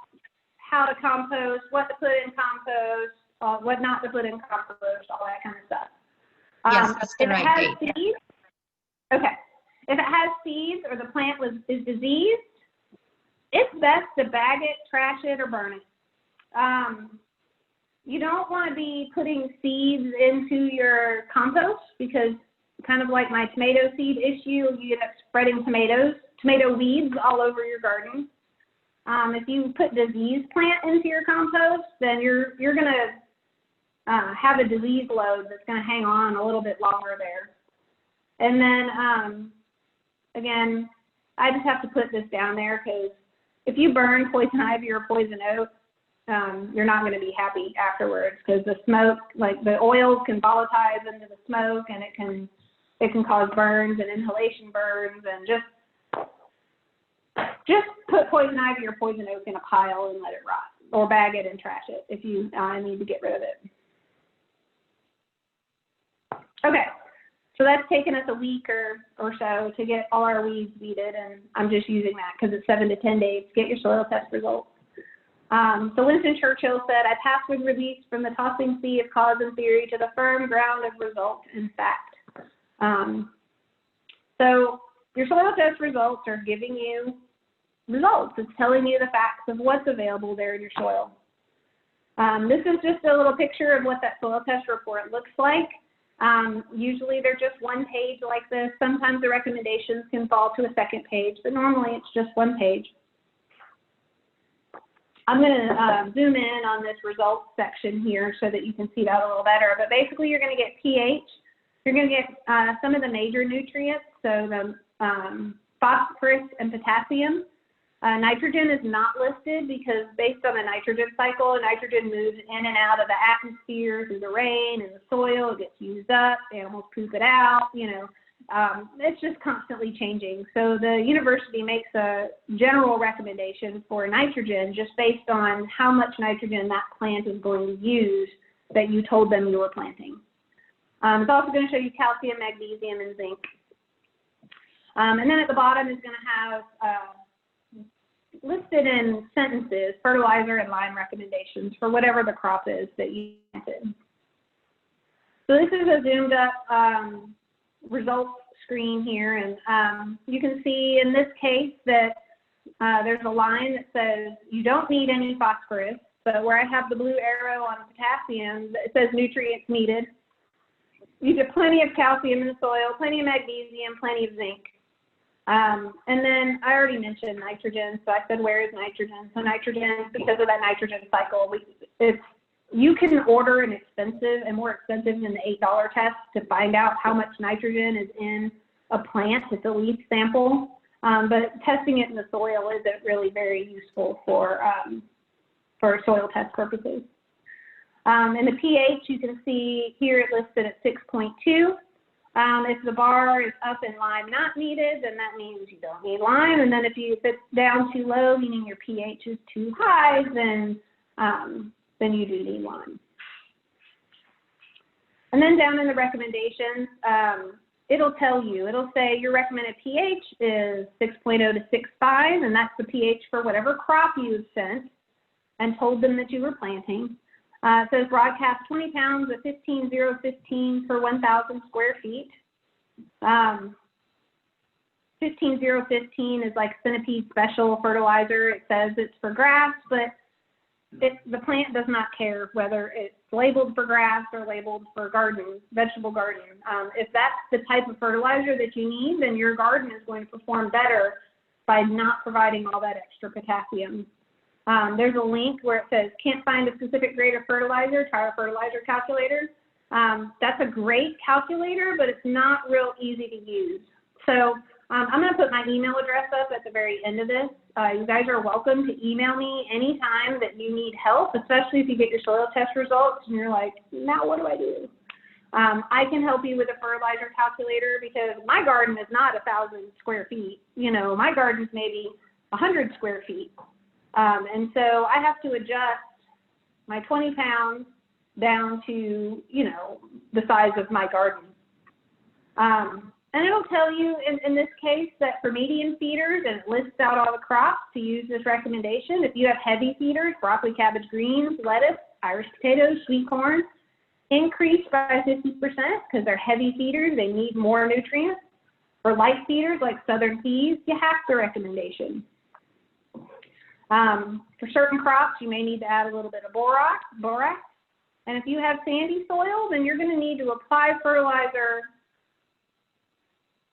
how to compost, what to put in compost, what not to put in compost, all that kind of stuff. Yes, that's the right date. Seeds, okay. If it has seeds or the plant is diseased, it's best to bag it, trash it, or burn it. You don't want to be putting seeds into your compost, because kind of like my tomato seed issue, you end up spreading tomato weeds all over your garden. If you put diseased plant into your compost, then you're going to have a disease load that's going to hang on a little bit longer there. And then, again, I just have to put this down there, because if you burn poison ivy or poison oak, you're not going to be happy afterwards, because the smoke, like the oils can volatilize into the smoke, and it can cause burns and inhalation burns. And just put poison ivy or poison oak in a pile and let it rot. or bag it and trash it if you need to get rid of it. Okay, so that's taken us a week or so to get all our weeds weeded, and I'm just using that because it's 7 to 10 days to get your soil test results. So Winston Churchill said, I pass with release from the tossing sea of cause and theory to the firm ground of result and fact. So your soil test results are giving you results. It's telling you the facts of what's available there in your soil. This is just a little picture of what that soil test report looks like. Usually they're just one page like this. Sometimes the recommendations can fall to a second page, but normally it's just one page. I'm going to zoom in on this results section here so that you can see that a little better. But basically you're going to get pH. You're going to get some of the major nutrients, so the phosphorus and potassium. Nitrogen is not listed because based on the nitrogen cycle, nitrogen moves in and out of the atmosphere through the rain and the soil. It gets used up, animals poop it out, you know. It's just constantly changing. So the university makes a general recommendation for nitrogen just based on how much nitrogen that plant is going to use that you told them you were planting. It's also going to show you calcium, magnesium, and zinc. And then at the bottom is going to have listed in sentences fertilizer and lime recommendations for whatever the crop is that you planted. So this is a zoomed up results screen here, and you can see in this case that there's a line that says you don't need any phosphorus, but where I have the blue arrow on potassium, it says nutrients needed. You get plenty of calcium in the soil, plenty of magnesium, plenty of zinc. And then I already mentioned nitrogen, so I said, where is nitrogen? So nitrogen, because of that nitrogen cycle, you can order an expensive and more expensive than the $8 test to find out how much nitrogen is in a plant. It's a leaf sample, but testing it in the soil isn't really very useful for soil test purposes. And the pH, you can see here it listed at 6.2. If the bar is up and lime not needed, then that means you don't need lime. And then if it's down too low, meaning your pH is too high, then you do need lime. And then down in the recommendations, it'll tell you, it'll say your recommended pH is 6.0 to 6.5, and that's the pH for whatever crop you've sent and told them that you were planting. It says broadcast 20 pounds of 15-0-15 per 1,000 square feet. 15-0-15 is like Centipede special fertilizer. It says it's for grass, but the plant does not care whether it's labeled for grass or labeled for garden, vegetable garden. If that's the type of fertilizer that you need, then your garden is going to perform better by not providing all that extra potassium. There's a link where it says, can't find a specific grade of fertilizer, try a fertilizer calculator. That's a great calculator, but it's not real easy to use. So I'm going to put my email address up at the very end of this. You guys are welcome to email me anytime that you need help, especially if you get your soil test results and you're like, now what do I do? I can help you with a fertilizer calculator because my garden is not 1,000 square feet. You know, my garden is maybe 100 square feet. And so I have to adjust my 20 pounds down to, you know, the size of my garden. And it'll tell you in this case that for medium feeders, and it lists out all the crops to use this recommendation. If you have heavy feeders, broccoli, cabbage, greens, lettuce, Irish potatoes, sweet corn, increase by 50% because they're heavy feeders. They need more nutrients. For light feeders like southern peas, you have the recommendation. For certain crops, you may need to add a little bit of borax. And if you have sandy soil, then you're going to need to apply fertilizer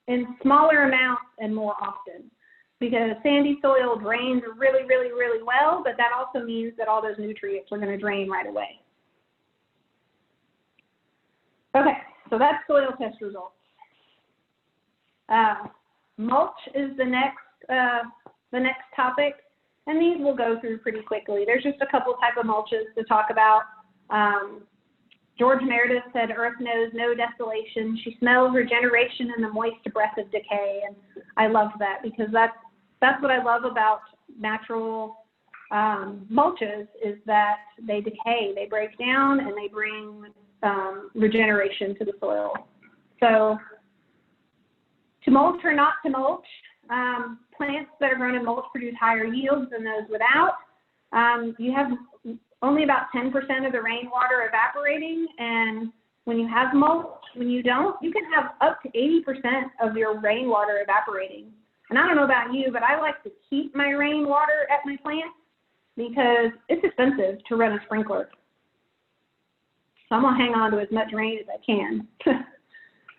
in smaller amounts and more often because sandy soil drains really, really, really well, but that also means that all those nutrients are going to drain right away. Okay, so that's soil test results. Mulch is the next topic. And these we'll go through pretty quickly. There's just a couple type of mulches to talk about. George Meredith said, earth knows no desolation. She smells regeneration and the moist breath of decay. And I love that because that's what I love about natural mulches is that they decay, they break down, and they bring regeneration to the soil. So to mulch or not to mulch, plants that are grown in mulch produce higher yields than those without. You have only about 10% of the rainwater evaporating, and when you have mulch, when you don't, you can have up to 80% of your rainwater evaporating. And I don't know about you, but I like to keep my rainwater at my plants because it's expensive to run a sprinkler. So I'm gonna hang on to as much rain as I can.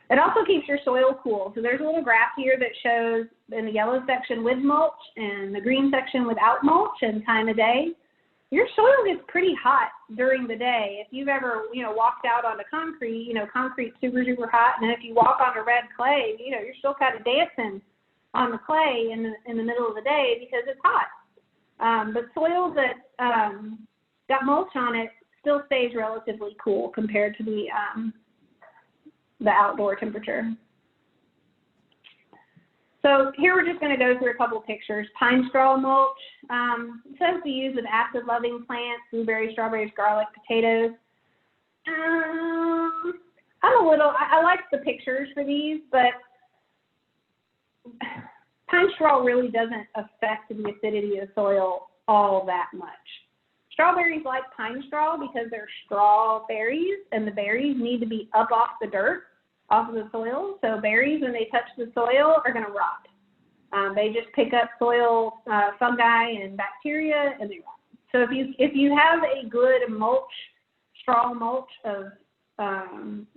It also keeps your soil cool. So there's a little graph here that shows in the yellow section with mulch and the green section without mulch and time of day. Your soil gets pretty hot during the day. If you've ever, walked out onto concrete, concrete's super, super hot. And if you walk on a red clay, you're still kind of dancing on the clay in the middle of the day because it's hot. But soil that got mulch on it still stays relatively cool compared to the outdoor temperature. So here we're just going to go through a couple pictures. Pine straw mulch. It says to use with acid-loving plants, blueberries, strawberries, garlic, potatoes. I like the pictures for these, but pine straw really doesn't affect the acidity of the soil all that much. Strawberries like pine straw because they're straw berries, and the berries need to be up off the dirt, off of the soil. So berries, when they touch the soil, are going to rot. They just pick up soil fungi and bacteria, and they rot. So if you have a good mulch, straw mulch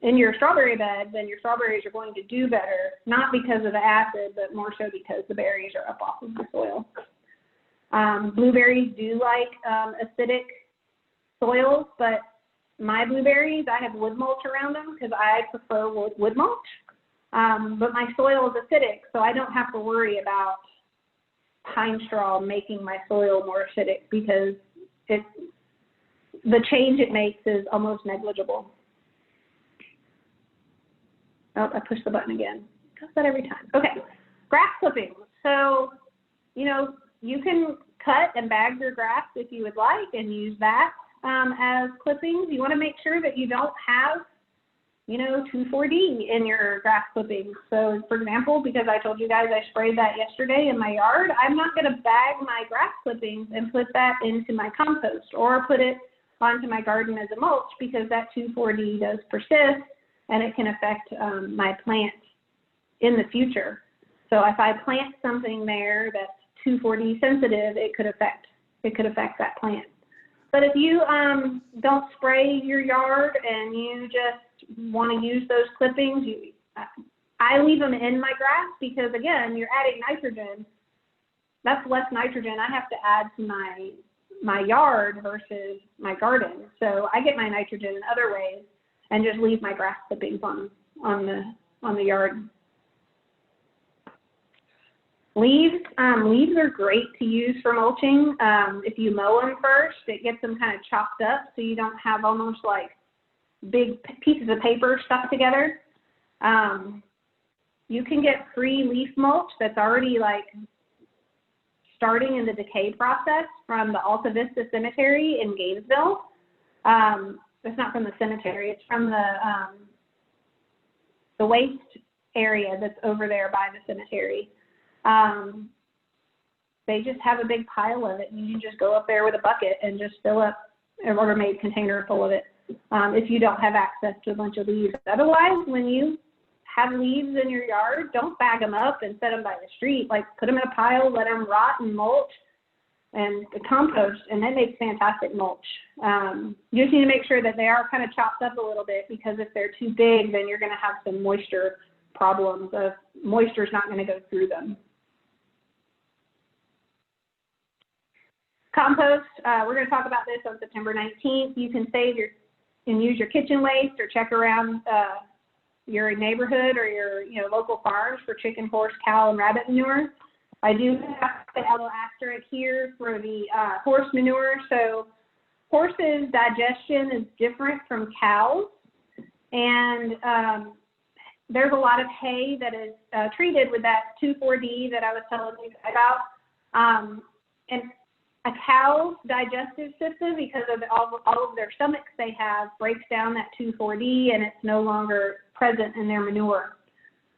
in your strawberry bed, then your strawberries are going to do better, not because of the acid, but more so because the berries are up off of the soil. Blueberries do like acidic soils, but my blueberries, I have wood mulch around them because I prefer wood mulch. But my soil is acidic, so I don't have to worry about pine straw making my soil more acidic because the change it makes is almost negligible. Oh, I pushed the button again. It does that every time. Okay, grass clippings. So, you can cut and bag your grass if you would like and use that as clippings. You want to make sure that you don't have, 2,4-D in your grass clippings. So, for example, because I told you guys I sprayed that yesterday in my yard, I'm not going to bag my grass clippings and put that into my compost or put it onto my garden as a mulch because that 2,4-D does persist and it can affect my plant in the future. So if I plant something there that's 2,4-D sensitive, it could affect that plant. But if you don't spray your yard and you just want to use those clippings, I leave them in my grass because, again, you're adding nitrogen. That's less nitrogen I have to add to my yard versus my garden. So I get my nitrogen in other ways and just leave my grass clippings on the yard. Leaves are great to use for mulching. If you mow them first, it gets them kind of chopped up so you don't have almost like big pieces of paper stuck together. You can get free leaf mulch that's already like starting in the decay process from the Alta Vista Cemetery in Gainesville. It's not from the cemetery, it's from the waste area that's over there by the cemetery. They just have a big pile of it, and you can just go up there with a bucket and just fill up a Rubbermaid container full of it if you don't have access to a bunch of leaves. Otherwise, when you have leaves in your yard, don't bag them up and set them by the street. Like, put them in a pile, let them rot and mulch and compost, and that makes fantastic mulch. You just need to make sure that they are kind of chopped up a little bit, because if they're too big, then you're going to have some moisture problems. Moisture's not going to go through them. Compost, we're going to talk about this on September 19th. You can use your kitchen waste or check around your neighborhood or your local farms for chicken, horse, cow, and rabbit manure. I do have a little asterisk here for the horse manure. So horses' digestion is different from cows, and there's a lot of hay that is treated with that 2,4-D that I was telling you about. And a cow's digestive system, because of all of their stomachs they have, breaks down that 2,4-D, and it's no longer present in their manure.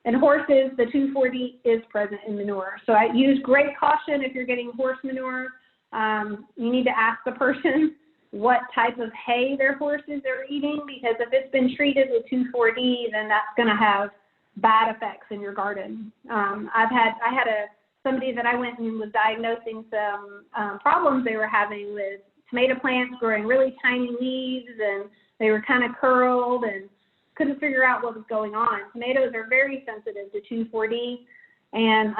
And horses, the 2,4-D is present in manure. So I use great caution if you're getting horse manure. You need to ask the person what type of hay their horses are eating, because if it's been treated with 2,4-D, then that's going to have bad effects in your garden. I had somebody that I went and was diagnosing some problems they were having with tomato plants growing really tiny leaves, and they were kind of curled and couldn't figure out what was going on. Tomatoes are very sensitive to 2,4-D, and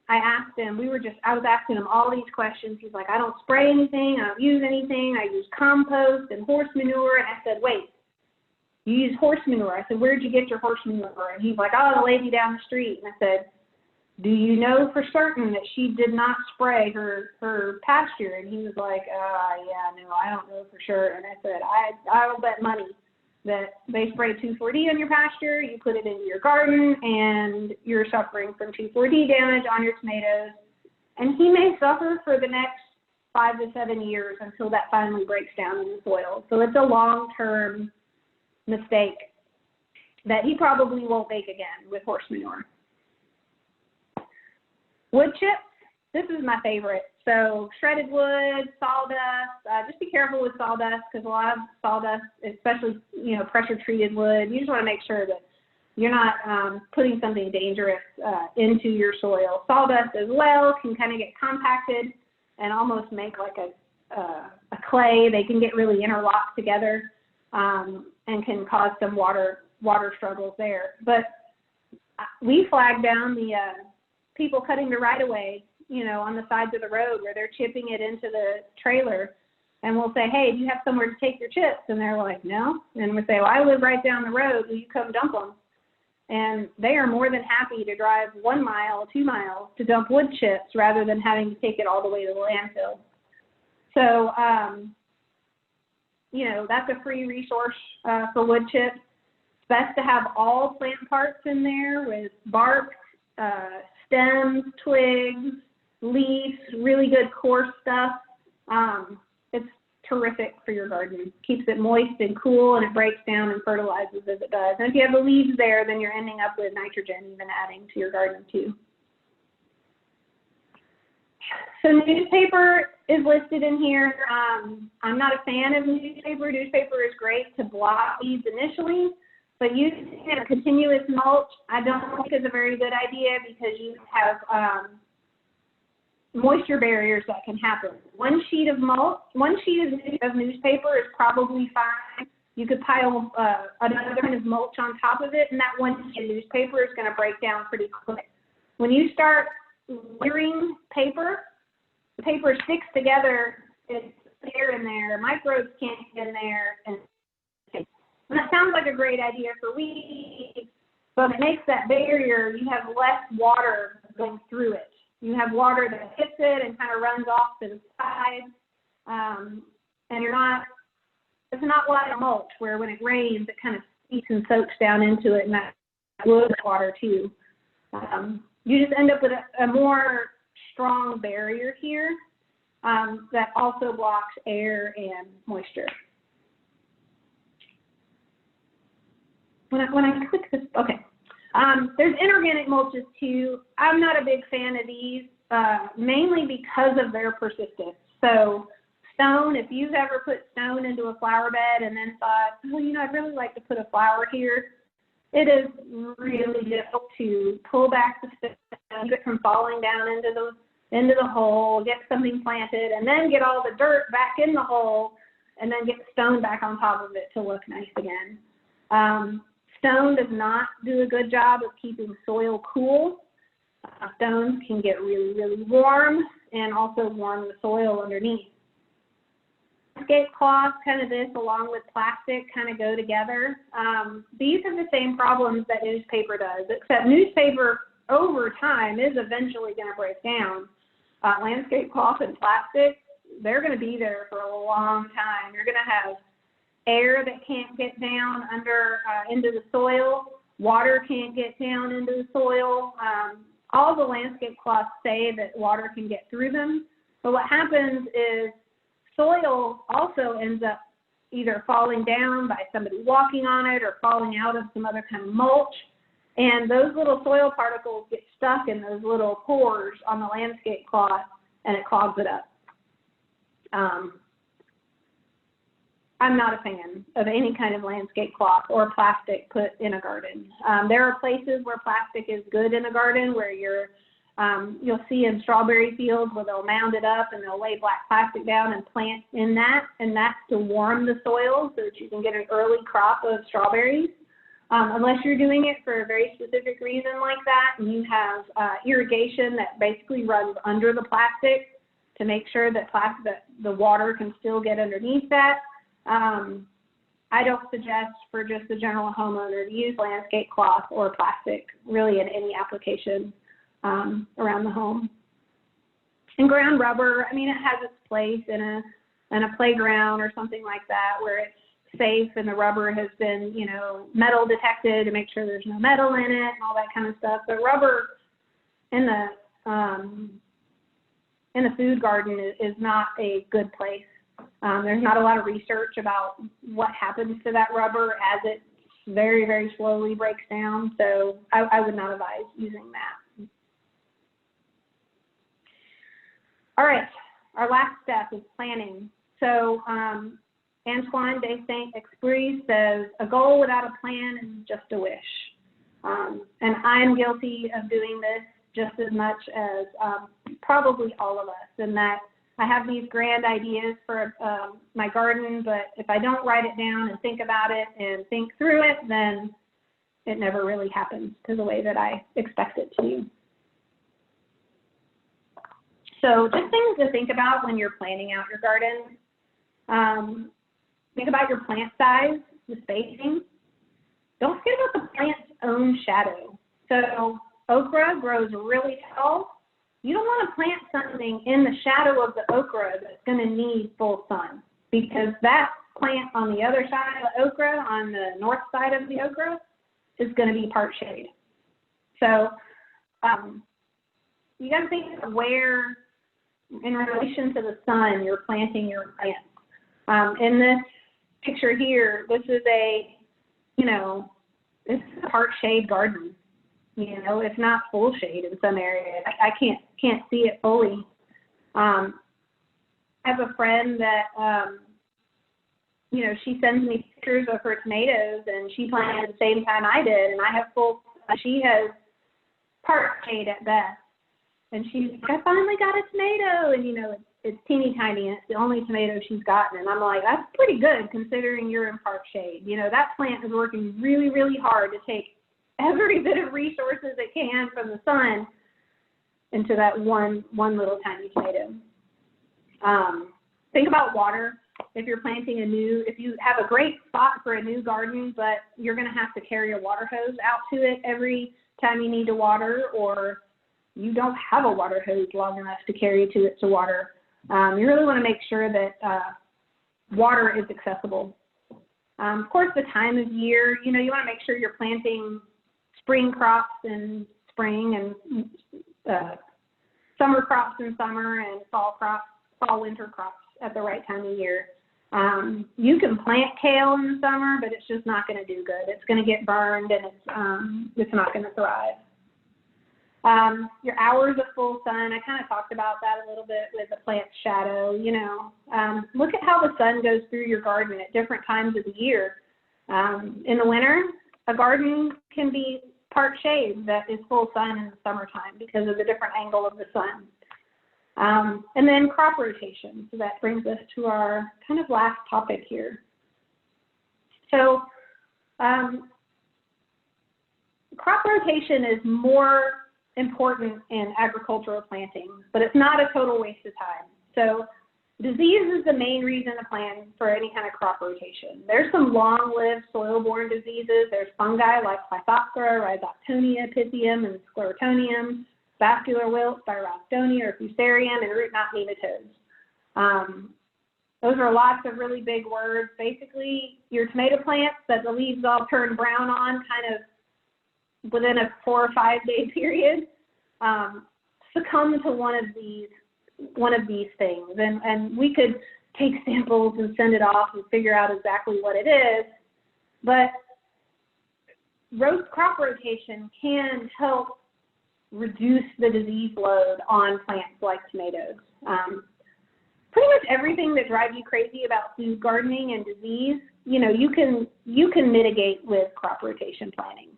I asked him, I was asking him all these questions. He's like, I don't spray anything, I don't use anything, I use compost and horse manure. And I said, wait, you use horse manure? I said, where'd you get your horse manure? And he's like, oh, the lady down the street. And I said, do you know for certain that she did not spray her pasture? And he was like, yeah, no, I don't know for sure. And I said, I will bet money that they spray 2,4-D on your pasture, you put it into your garden, and you're suffering from 2,4-D damage on your tomatoes. And he may suffer for the next 5 to 7 years until that finally breaks down in the soil. So it's a long-term mistake that he probably won't make again with horse manure. Wood chips, this is my favorite. So shredded wood, sawdust, just be careful with sawdust, because a lot of sawdust, especially, pressure treated wood, you just want to make sure that you're not putting something dangerous into your soil. Sawdust as well can kind of get compacted and almost make like a clay. They can get really interlocked together and can cause some water struggles there. But we flag down the people cutting the right-of-way, on the sides of the road where they're chipping it into the trailer. And we'll say, hey, do you have somewhere to take your chips? And they're like, no. And we say, well, I live right down the road. Will you come dump them? And they are more than happy to drive 1 mile, 2 miles to dump wood chips rather than having to take it all the way to the landfill. So, that's a free resource for wood chips. It's best to have all plant parts in there with bark, stems, twigs, leaves, really good coarse stuff. It's terrific for your garden. Keeps it moist and cool, and it breaks down and fertilizes as it does. And if you have the leaves there, then you're ending up with nitrogen even adding to your garden too. So newspaper is listed in here. I'm not a fan of newspaper. Newspaper is great to block weeds initially, but using a continuous mulch, I don't think is a very good idea, because you have moisture barriers that can happen. One sheet of newspaper is probably fine. You could pile another kind of mulch on top of it, and that one sheet of newspaper is going to break down pretty quick. When you start layering paper, the paper sticks together, it's air in there, microbes can't get in there, and that sounds like a great idea for weeds, but it makes that barrier, you have less water going through it. You have water that hits it and kind of runs off to the side, and it's not like a mulch where when it rains, it kind of seeps and soaks down into it, and that wood water too. You just end up with a more strong barrier here that also blocks air and moisture. When I click this, okay. There's inorganic mulches too. I'm not a big fan of these, mainly because of their persistence. So stone, if you've ever put stone into a flower bed and then thought, well, I'd really like to put a flower here, it is really difficult to pull back the stone, keep it from falling down into the hole, get something planted, and then get all the dirt back in the hole, and then get the stone back on top of it to look nice again. Stone does not do a good job of keeping soil cool. Stones can get really, really warm and also warm the soil underneath. Landscape cloth, kind of this, along with plastic, kind of go together. These are the same problems that newspaper does, except newspaper over time is eventually going to break down. Landscape cloth and plastic, they're going to be there for a long time. You're going to have air that can't get down into the soil. Water can't get down into the soil. All the landscape cloths say that water can get through them, But what happens is soil also ends up either falling down by somebody walking on it or falling out of some other kind of mulch. And those little soil particles get stuck in those little pores on the landscape cloth, and it clogs it up. I'm not a fan of any kind of landscape cloth or plastic put in a garden. There are places where plastic is good in a garden where you'll see in strawberry fields where they'll mound it up and they'll lay black plastic down and plant in that, and that's to warm the soil so that you can get an early crop of strawberries. Unless you're doing it for a very specific reason like that, and you have irrigation that basically runs under the plastic to make sure that the water can still get underneath that. I don't suggest for just the general homeowner to use landscape cloth or plastic really in any application around the home. And ground rubber, I mean, it has its place in a playground or something like that where it's safe and the rubber has been, metal detected to make sure there's no metal in it and all that kind of stuff. But rubber in the food garden is not a good place. There's not a lot of research about what happens to that rubber as it very, very slowly breaks down. So I would not advise using that. All right, our last step is planning. So Antoine de Saint-Exupéry says, a goal without a plan is just a wish. And I'm guilty of doing this just as much as probably all of us, in that I have these grand ideas for my garden, but if I don't write it down and think about it and think through it, then it never really happens to the way that I expect it to. So just things to think about when you're planning out your garden. Think about your plant size, the spacing. Don't forget about the plant's own shadow. So okra grows really tall. You don't want to plant something in the shadow of the okra that's going to need full sun, because that plant on the other side of the okra, on the north side of the okra, is going to be part shade. So you got to think of where, in relation to the sun, you're planting your plants. In this picture here, this is this is a part shade garden. If not full shade in some areas. I can't see it fully. I have a friend that, she sends me pictures of her tomatoes, and she planted at the same time I did, and she has part shade at best. And she's like, I finally got a tomato, and it's teeny tiny, and it's the only tomato she's gotten. And I'm like, that's pretty good considering you're in part shade. That plant is working really, really hard to take every bit of resources it can from the sun into that one little tiny tomato. Think about water. If you're planting if you have a great spot for a new garden, but you're going to have to carry a water hose out to it every time you need to water, or you don't have a water hose long enough to carry to it to water, you really want to make sure that water is accessible. Of course, the time of year, you want to make sure you're planting spring crops in spring and summer crops in summer and fall winter crops at the right time of year. You can plant kale in the summer, but it's just not going to do good. It's going to get burned, and it's not going to thrive. Your hours of full sun, I kind of talked about that a little bit with the plant's shadow. Look at how the sun goes through your garden at different times of the year. In the winter, a garden can be part shade that is full sun in the summertime because of the different angle of the sun. And then crop rotation. So that brings us to our kind of last topic here. So crop rotation is more important in agricultural planting, but it's not a total waste of time. So disease is the main reason to plan for any kind of crop rotation. There's some long-lived soil-borne diseases. There's fungi like Phytophthora, Rhizoctonia, Pythium, and Sclerotonium, vascular wilt, Spiroctonia or Fusarium, and root knot nematodes. Those are lots of really big words. Basically, your tomato plants that the leaves all turn brown on kind of within a 4 or 5 day period succumb to one of these one of these things. And we could take samples and send it off and figure out exactly what it is, but crop rotation can help reduce the disease load on plants like tomatoes. Pretty much everything that drives you crazy about food gardening and disease, you can mitigate with crop rotation planting.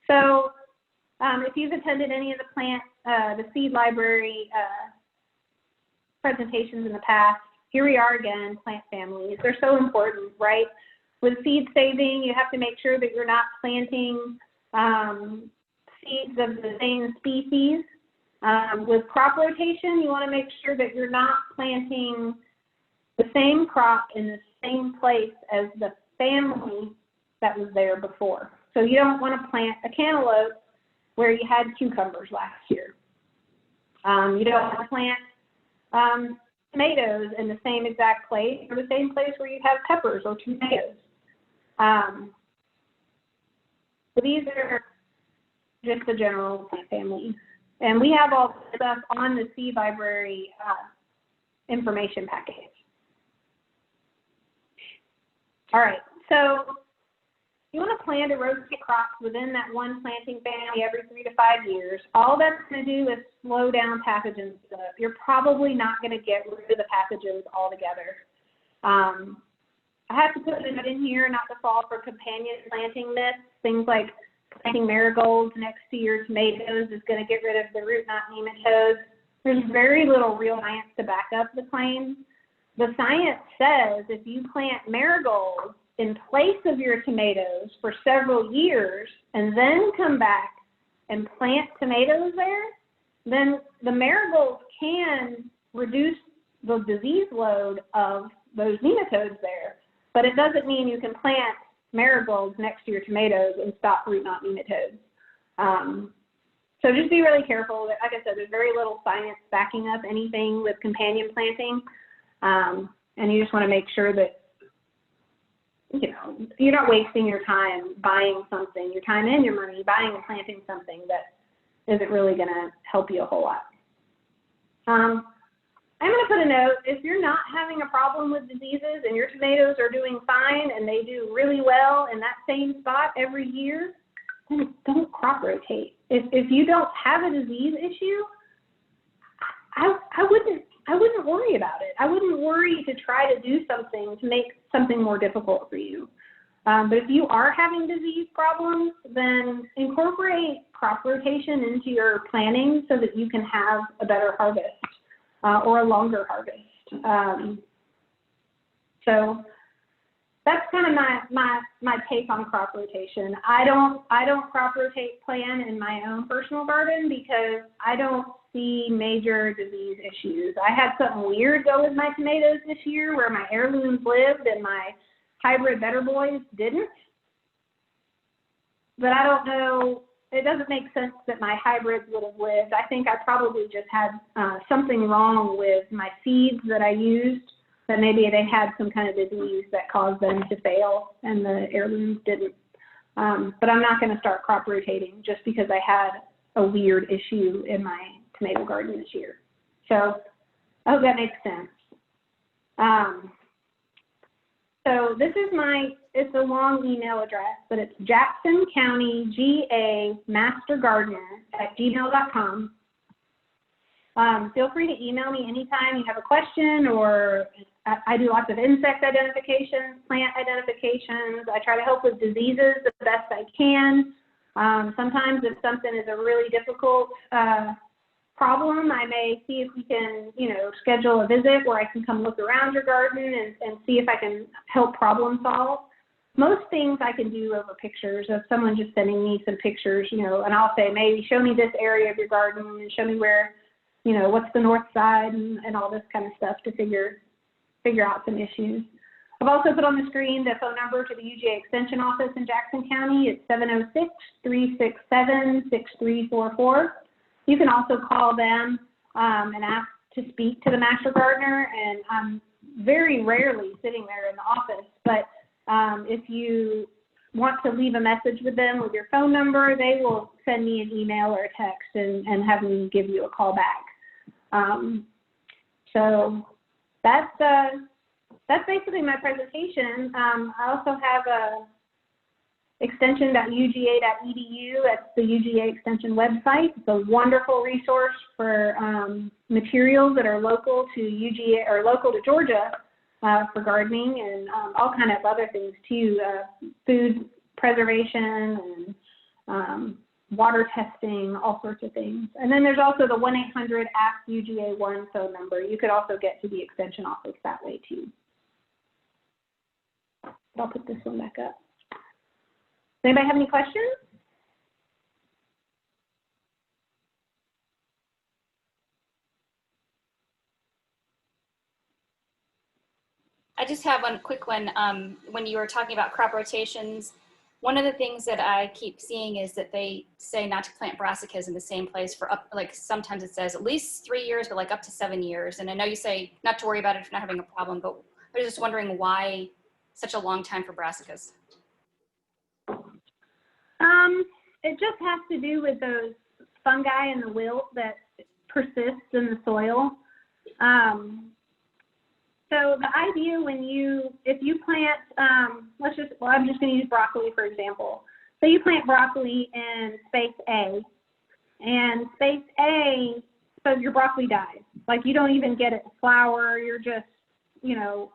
So if you've attended any of the seed library presentations in the past, here we are again, plant families. They're so important, right? With seed saving, you have to make sure that you're not planting seeds of the same species. With crop rotation, you want to make sure that you're not planting the same crop in the same place as the family that was there before. So you don't want to plant a cantaloupe where you had cucumbers last year. You don't want to plant tomatoes in the same exact place or the same place where you have peppers or tomatoes. So these are just the general plant families. And we have all the stuff on the seed library information package. All right, so you want to plan to rotate crops within that one planting family every 3 to 5 years. All that's going to do is slow down pathogens. You're probably not going to get rid of the pathogens altogether. I have to put a note in here not to fall for companion planting myths. Things like planting marigolds next to your tomatoes is going to get rid of the root knot nematodes. There's very little real science to back up the claim. The science says if you plant marigolds in place of your tomatoes for several years and then come back and plant tomatoes there, then the marigolds can reduce the disease load of those nematodes there. But it doesn't mean you can plant marigolds next to your tomatoes and stop root knot nematodes. So just be really careful. Like I said, there's very little science backing up anything with companion planting. And you just want to make sure that, you're not wasting your time buying something, your time and your money, buying and planting something that isn't really going to help you a whole lot. I'm going to put a note, if you're not having a problem with diseases and your tomatoes are doing fine and they do really well in that same spot every year, then don't crop rotate. If you don't have a disease issue, I wouldn't worry about it. I wouldn't worry to try to do something to make something more difficult for you. But if you are having disease problems, then incorporate crop rotation into your planning so that you can have a better harvest or a longer harvest. So that's kind of my take on crop rotation. I don't crop rotate plan in my own personal garden because I don't see major disease issues. I had something weird go with my tomatoes this year where my heirlooms lived and my hybrid Better Boys didn't. But I don't know, it doesn't make sense that my hybrids would have lived. I think I probably just had something wrong with my seeds that I used, that maybe they had some kind of disease that caused them to fail and the heirlooms didn't. But I'm not going to start crop rotating just because I had a weird issue in my tomato garden this year. So I hope that makes sense. So this is it's a long email address, but it's Jackson County GA Master Gardener at gmail.com. Feel free to email me anytime you have a question, or I do lots of insect identifications, plant identifications. I try to help with diseases the best I can. Sometimes if something is a really difficult problem, I may see if we can, schedule a visit where I can come look around your garden and see if I can help problem solve. Most things I can do over pictures of someone just sending me some pictures, and I'll say, maybe show me this area of your garden and show me where, what's the north side and all this kind of stuff to figure out some issues. I've also put on the screen the phone number to the UGA Extension Office in Jackson County. It's 706-367-6344. You can also call them and ask to speak to the Master Gardener, and I'm very rarely sitting there in the office, but if you want to leave a message with them with your phone number, they will send me an email or a text and have me give you a call back. So that's basically my presentation. I also have a extension.uga.edu. That's the UGA extension website. It's a wonderful resource for materials that are local to UGA or local to Georgia for gardening and all kind of other things too, food preservation and water testing, all sorts of things. And then there's also the 1-800-ASK-UGA1 phone number. You could also get to the extension office that way too. I'll put this one back up. Does anybody have any questions? I just have one quick one. When you were talking about crop rotations, one of the things that I keep seeing is that they say not to plant brassicas in the same place for up, like sometimes it says at least 3 years, but like up to 7 years. And I know you say not to worry about it if you're not having a problem, but I was just wondering why such a long time for brassicas. It just has to do with those fungi and the wilt that persists in the soil. So the idea if you plant, I'm just going to use broccoli for example. So you plant broccoli in space A, and space A, so your broccoli dies. Like you don't even get it to flower. You're just, you know,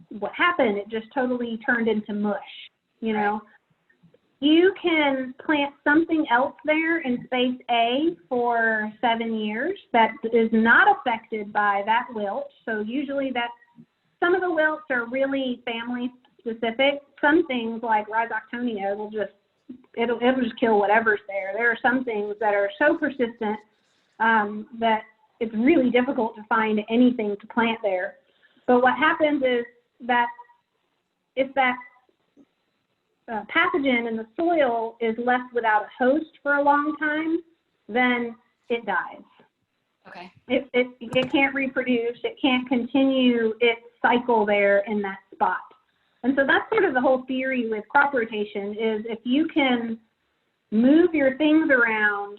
what happened? It just totally turned into mush, you know. You can plant something else there in space A for 7 years that is not affected by that wilt. So usually some of the wilts are really family specific. Some things like Rhizoctonia will just, it'll just kill whatever's there. There are some things that are so persistent that it's really difficult to find anything to plant there. But what happens is that if that pathogen in the soil is left without a host for a long time, then it dies. Okay. It can't reproduce. It can't continue its cycle there in that spot. And so that's sort of the whole theory with crop rotation is if you can move your things around,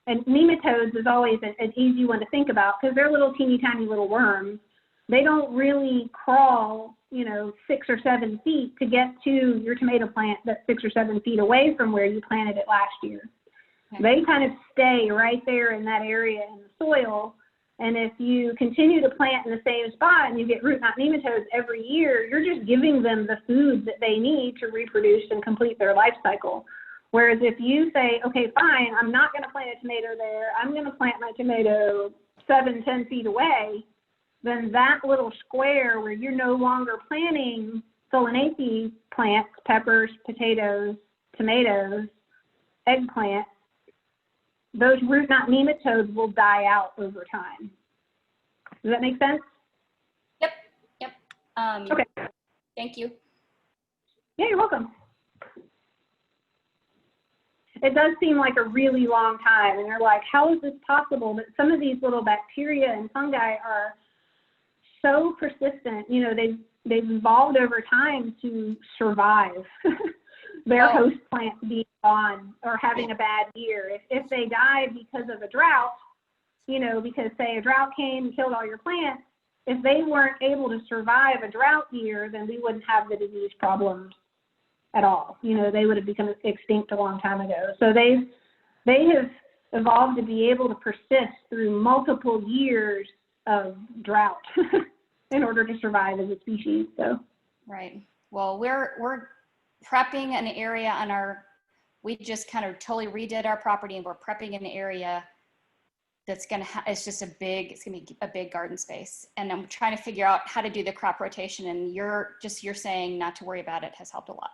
and nematodes is always an easy one to think about because they're little teeny tiny little worms. They don't really crawl, you know, 6 or 7 feet to get to your tomato plant that's 6 or 7 feet away from where you planted it last year. Okay. They kind of stay right there in that area in the soil. And if you continue to plant in the same spot and you get root knot nematodes every year, you're just giving them the food that they need to reproduce and complete their life cycle. Whereas if you say, okay, fine, I'm not going to plant a tomato there. I'm going to plant my tomato 7, 10 feet away. Then that little square where you're no longer planting Solanaceae plants, peppers, potatoes, tomatoes, eggplant, those root knot nematodes will die out over time. Does that make sense? Yep, yep. Okay. Thank you. Yeah, you're welcome. It does seem like a really long time, and you're like, how is this possible? But some of these little bacteria and fungi are so persistent, you know, they've evolved over time to survive their host plant being gone or having a bad year. If they die because of a drought, you know, because say a drought came and killed all your plants, if they weren't able to survive a drought year, then we wouldn't have the disease problems at all. You know, they would have become extinct a long time ago. So they have evolved to be able to persist through multiple years of drought in order to survive as a species. So right. Well, we're prepping an area on we just kind of totally redid our property, and we're prepping an area that's going to it's going to be a big garden space. And I'm trying to figure out how to do the crop rotation, and you're saying not to worry about it has helped a lot.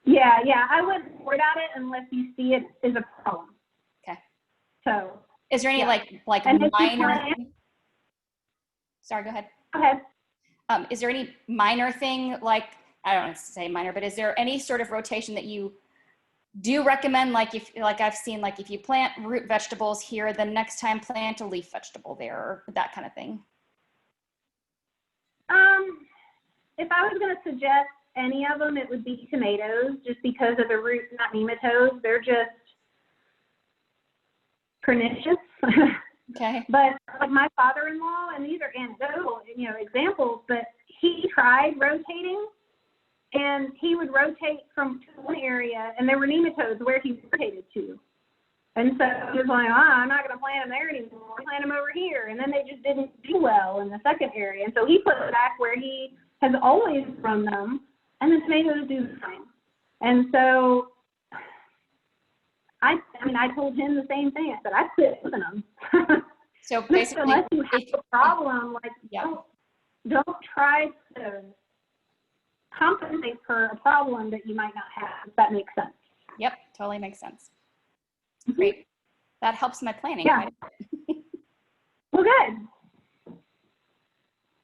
Yeah, I wouldn't worry about it unless you see it as a problem. Okay. So is there any like minor sorry, go ahead. Go ahead. Is there any minor thing, like, I don't want to say minor, but is there any sort of rotation that you do recommend? Like I've seen, like if you plant root vegetables here, the next time plant a leaf vegetable there, or that kind of thing. If I was going to suggest any of them, it would be tomatoes, just because of the root, not nematodes. They're just pernicious. Okay. But like my father-in-law, and these are anecdotal, examples, but he tried rotating, and he would rotate from one area, and there were nematodes where he rotated to. And so he was like, I'm not going to plant them there anymore. Plant them over here. And then they just didn't do well in the second area. And so he put it back where he has always grown them, and the tomatoes do the same. And so I told him the same thing. I said, I quit using them. So basically, unless you have a problem, like don't try to compensate for a problem that you might not have, if that makes sense. Yep, totally makes sense. Mm-hmm. Great. That helps my planning. Yeah. Well, good.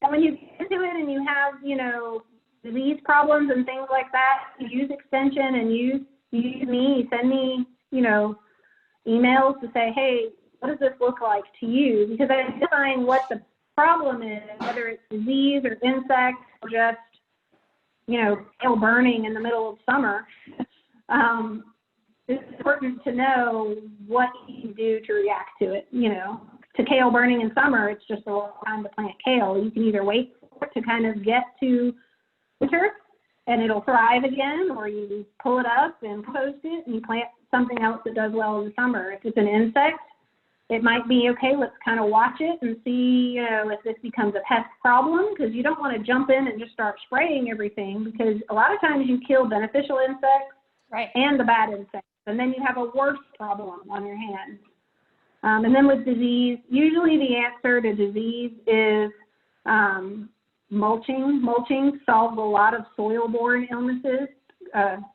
And when you get into it and you have, disease problems and things like that, you use extension and use me, send me, emails to say, hey, what does this look like to you? Because I define what the problem is, whether it's disease or insects or just, tail burning in the middle of summer. It's important to know what you can do to react to it. To kale burning in summer, it's just a long time to plant kale. You can either wait for it to kind of get to winter and it'll thrive again, or you pull it up and compost it and you plant something else that does well in the summer. If it's an insect, it might be, okay, let's kind of watch it and see, if this becomes a pest problem, because you don't want to jump in and just start spraying everything, because a lot of times you kill beneficial insects and the bad insects, and then you have a worse problem on your hands. And then with disease, usually the answer to disease is mulching. Mulching solves a lot of soil-borne illnesses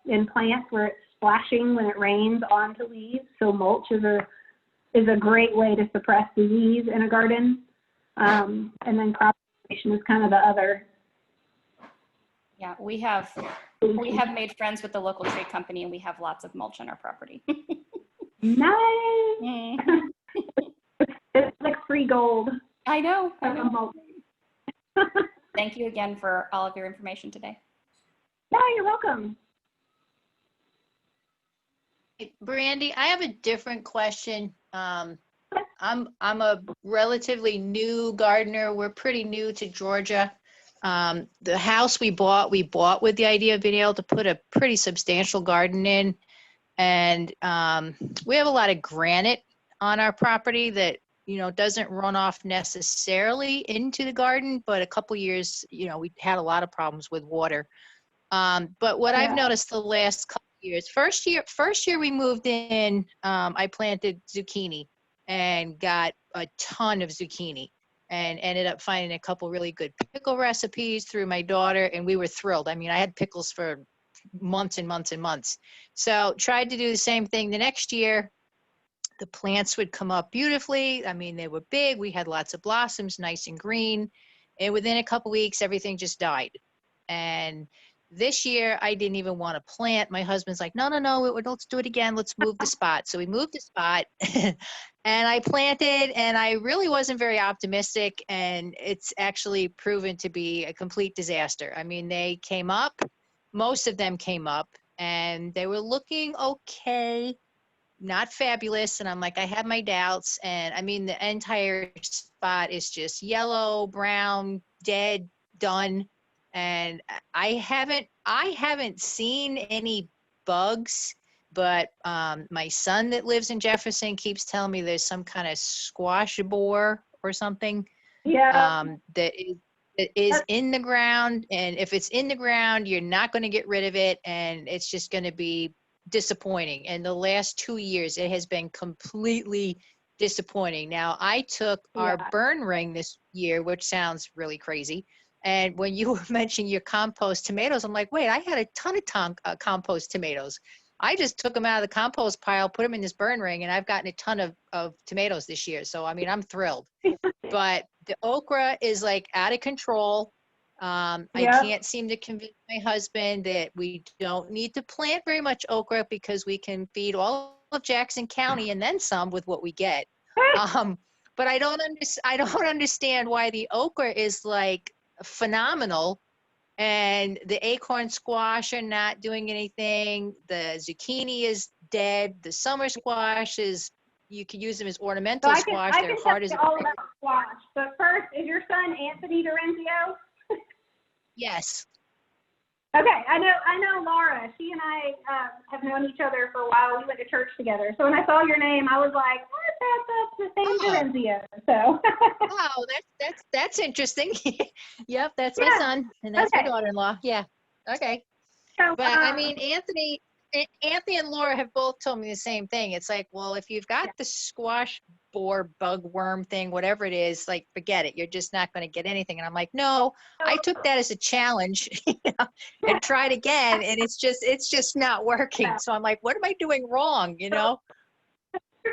in plants where it's splashing when it rains onto leaves. So mulch is a great way to suppress disease in a garden. And then crop rotation is kind of the other. Yeah, we have made friends with the local tree company, and we have lots of mulch on our property. Nice. It's like free gold. I know. Thank you again for all of your information today. Yeah, you're welcome. Brandy, I have a different question. I'm a relatively new gardener. We're pretty new to Georgia. The house we bought with the idea of being able to put a pretty substantial garden in. And we have a lot of granite on our property that, doesn't run off necessarily into the garden, but a couple years, we had a lot of problems with water. But what I've noticed the last couple years, first year we moved in, I planted zucchini and got a ton of zucchini and ended up finding a couple really good pickle recipes through my daughter, and we were thrilled. I mean, I had pickles for months and months and months. So tried to do the same thing the next year. The plants would come up beautifully. I mean, they were big. We had lots of blossoms, nice and green. And within a couple weeks, everything just died. And this year, I didn't even want to plant. My husband's like, no, let's do it again. Let's move the spot. So we moved the spot and I planted, and I really wasn't very optimistic. And it's actually proven to be a complete disaster. I mean, they came up, most of them came up, and they were looking okay, not fabulous. And I'm like, I have my doubts. And I mean, the entire spot is just yellow, brown, dead, done. And I haven't seen any bugs, but my son that lives in Jefferson keeps telling me there's some kind of squash borer or something that is in the ground. And if it's in the ground, you're not going to get rid of it. And it's just going to be disappointing. And the last 2 years, it has been completely disappointing. Now, I took our burn ring this year, which sounds really crazy. And when you were mentioning your compost tomatoes, I'm like, wait, I had a ton of compost tomatoes. I just took them out of the compost pile, put them in this burn ring, and I've gotten a ton of tomatoes this year. So, I mean, I'm thrilled. But the okra is like out of control. I can't seem to convince my husband that we don't need to plant very much okra because we can feed all of Jackson County and then some with what we get. But I don't understand why the okra is like phenomenal and the acorn squash are not doing anything. The zucchini is dead. The summer squash is, you can use them as So ornamental I squash. can They're tell hard as you a all brick. about squash. But first, is your son Anthony Dorenzio? Yes. Okay, I know Laura. She and I have known each other for a while. We went to church together. So when I saw your name, I was like, what? That's the same Dorenzio. So. Oh, that's interesting. Yep, that's my Yeah, son, and that's okay. my daughter-in-law. Yeah. Okay. So, But I mean, Anthony and Laura have both told me the same thing. It's like, well, if you've got the squash borer bug worm thing, whatever it is, like, forget it. You're just not going to get anything. And I'm like, no, I took that as a challenge, and tried again, and it's just not working. So I'm like, what am I doing wrong? Here's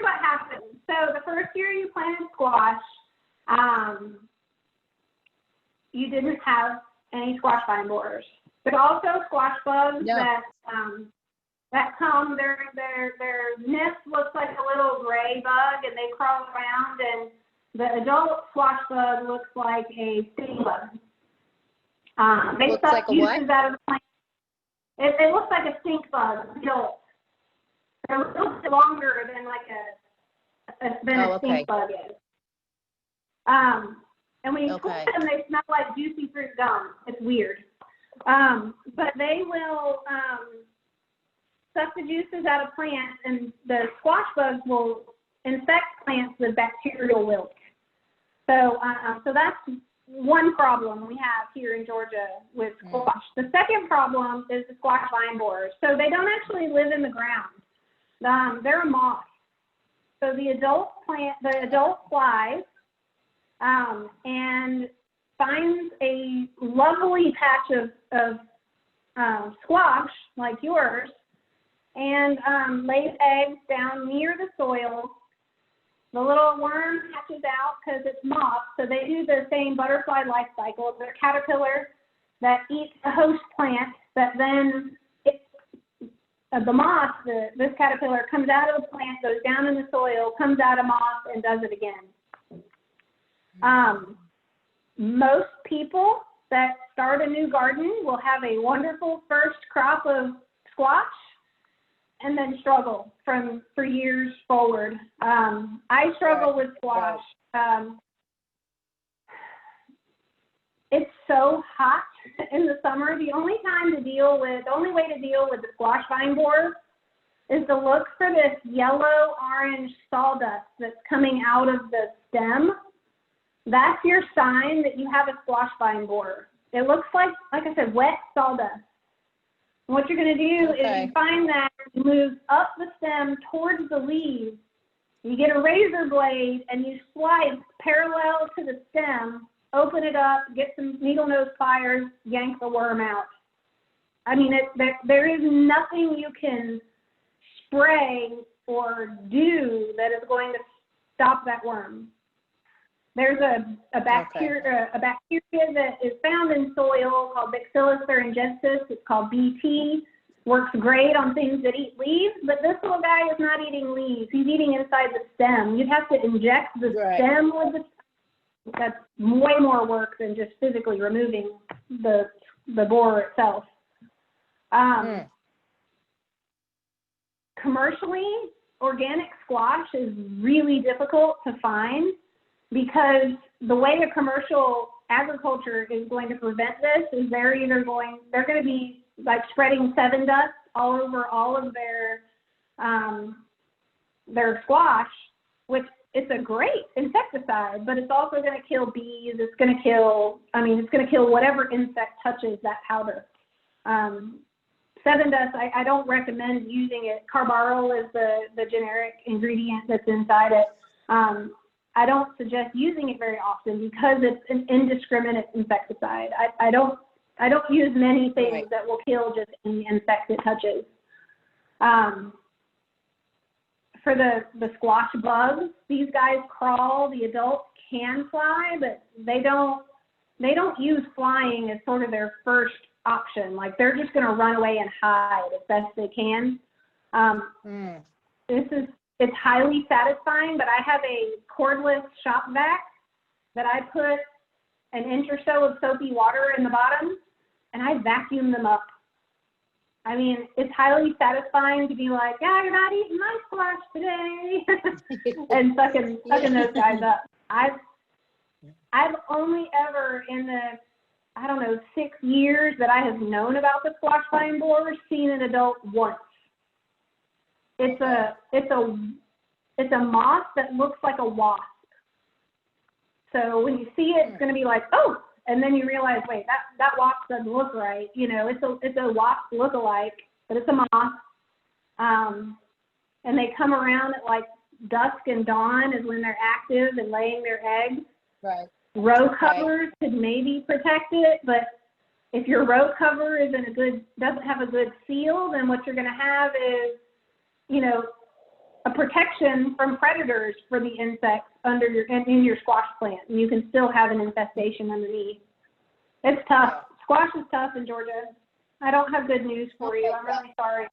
what happened. So the first year you planted squash, you didn't have any squash vine borers. There's also squash bugs that come. Their nest looks like a little gray bug, and they crawl around. And the adult squash bug looks like a stink bug. They Looks suck like a what? juices out of the plant. It looks like a stink bug. Adult. They're a little bit longer than a stink bug is. And when you cook them, they smell like juicy fruit gum. It's weird. But they will suck the juices out of plants, and the squash bugs will infect plants with bacterial wilt. So that's one problem we have here in Georgia with squash. The second problem is the squash vine borers. So they don't actually live in the ground. They're a moth. So the adult flies and finds a lovely patch of squash like yours, and lays eggs down near the soil. The little worm hatches out because it's moth, so they do the same butterfly life cycle. They're a caterpillar that eats a host plant, that then the moth, this caterpillar, comes out of the plant, goes down in the soil, comes out a moth, and does it again. Most people that start a new garden will have a wonderful first crop of squash and then struggle for years forward. I struggle with squash. It's so hot in the summer. The only way to deal with the squash vine borer is to look for this yellow-orange sawdust that's coming out of the stem. That's your sign that you have a squash vine borer. It looks like I said, wet sawdust. And what you're going to do is you find that, you move up the stem towards the leaves, you get a razor blade, and you slice parallel to the stem, open it up, get some needle nose pliers, yank the worm out. I mean, there is nothing you can spray or do that is going to stop that worm. There's a bacteria that is found in soil called Bacillus thuringiensis. It's called BT. Works great on things that eat leaves, but this little guy is not eating leaves. He's eating inside the stem. You'd have to inject the stem with the. That's way more work than just physically removing the borer itself. Commercially, organic squash is really difficult to find, because the way the commercial agriculture is going to prevent this is they're going to be like spreading Seven Dust all over all of their squash, which it's a great insecticide, but it's also going to kill bees. It's going to kill whatever insect touches that powder. Seven Dust, I don't recommend using it. Carbaryl is the generic ingredient that's inside it. I don't suggest using it very often because it's an indiscriminate insecticide. I don't use many things that will kill just any insect it touches. For the squash bugs, these guys crawl. The adults can fly, but they don't use flying as sort of their first option. Like, they're just going to run away and hide as best they can. It's highly satisfying, but I have a cordless shop vac that I put an inch or so of soapy water in the bottom, and I vacuum them up. I mean, it's highly satisfying to be like, yeah, you're not eating my squash today, and sucking those guys up. I've only ever in the, I don't know, 6 years that I have known about the squash vine borer seen an adult once. It's a moth that looks like a wasp. So when you see it, it's going to be like, oh, and then you realize, wait, that wasp doesn't look right. You know, it's a wasp look-alike, but it's a moth. And they come around at like dusk and dawn is when they're active and laying their eggs. Right. Row covers could maybe protect it, but if your row cover doesn't have a good seal, then what you're going to have is, you know, a protection from predators for the insects in your squash plant, and you can still have an infestation underneath. It's tough. Squash is tough in Georgia. I don't have good news for you. I'm really sorry.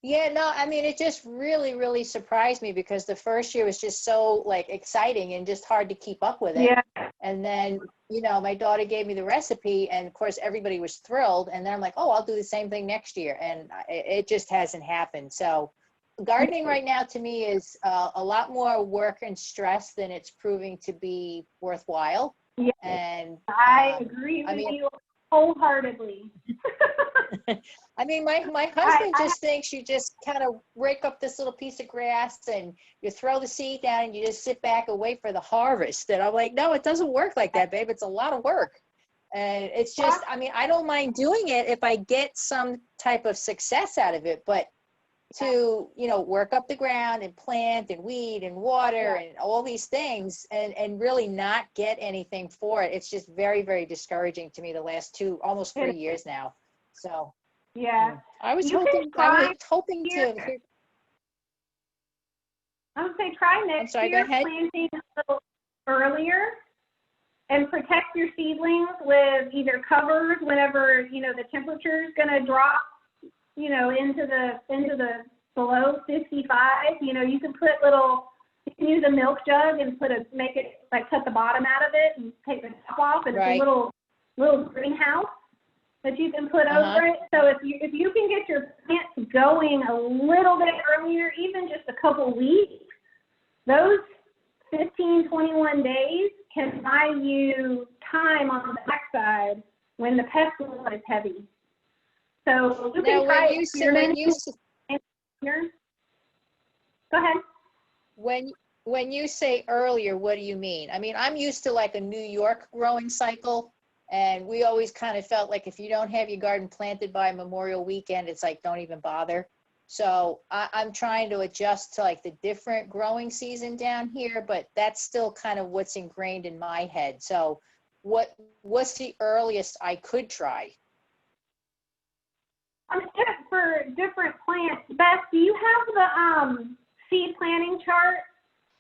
Yeah, no, I mean, it just really, really surprised me because the first year was just so like exciting and just hard to keep up with it. Yeah. And then, you know, my daughter gave me the recipe and of course everybody was thrilled. And then I'm like, oh, I'll do the same thing next year. And it just hasn't happened. So gardening right now to me is a lot more work and stress than it's proving to be worthwhile. Yeah. And I agree with you wholeheartedly. I mean, my husband just thinks you just kind of rake up this little piece of grass and you throw the seed down and you just sit back and wait for the harvest. And I'm like, no, it doesn't work like that, babe. It's a lot of work. And it's just, I mean, I don't mind doing it if I get some type of success out of it, but to, you know, work up the ground and plant and weed and water and all these things and really not get anything for it. It's just very, very discouraging to me the last almost 3 years now. So yeah, I was hoping to hear. I would say try next year planting a little earlier and protect your seedlings with either covers whenever, you know, the temperature is going to drop, you know, into the below 55. You know, you can use a milk jug and make it like cut the bottom out of it and take the top off, and it's a little greenhouse that you can put over it. So if you can get your plants going a little bit earlier, even just a couple weeks, those 15, 21 days can buy you time on the backside when the pest load is heavy. So you can try Go ahead. When you say earlier, what do you mean? I mean, I'm used to like a New York growing cycle. And we always kind of felt like if you don't have your garden planted by Memorial Weekend, it's like, don't even bother. So I'm trying to adjust to like the different growing season down here, but that's still kind of what's ingrained in my head. So what's the earliest I could try? For different plants, Beth, do you have the seed planting chart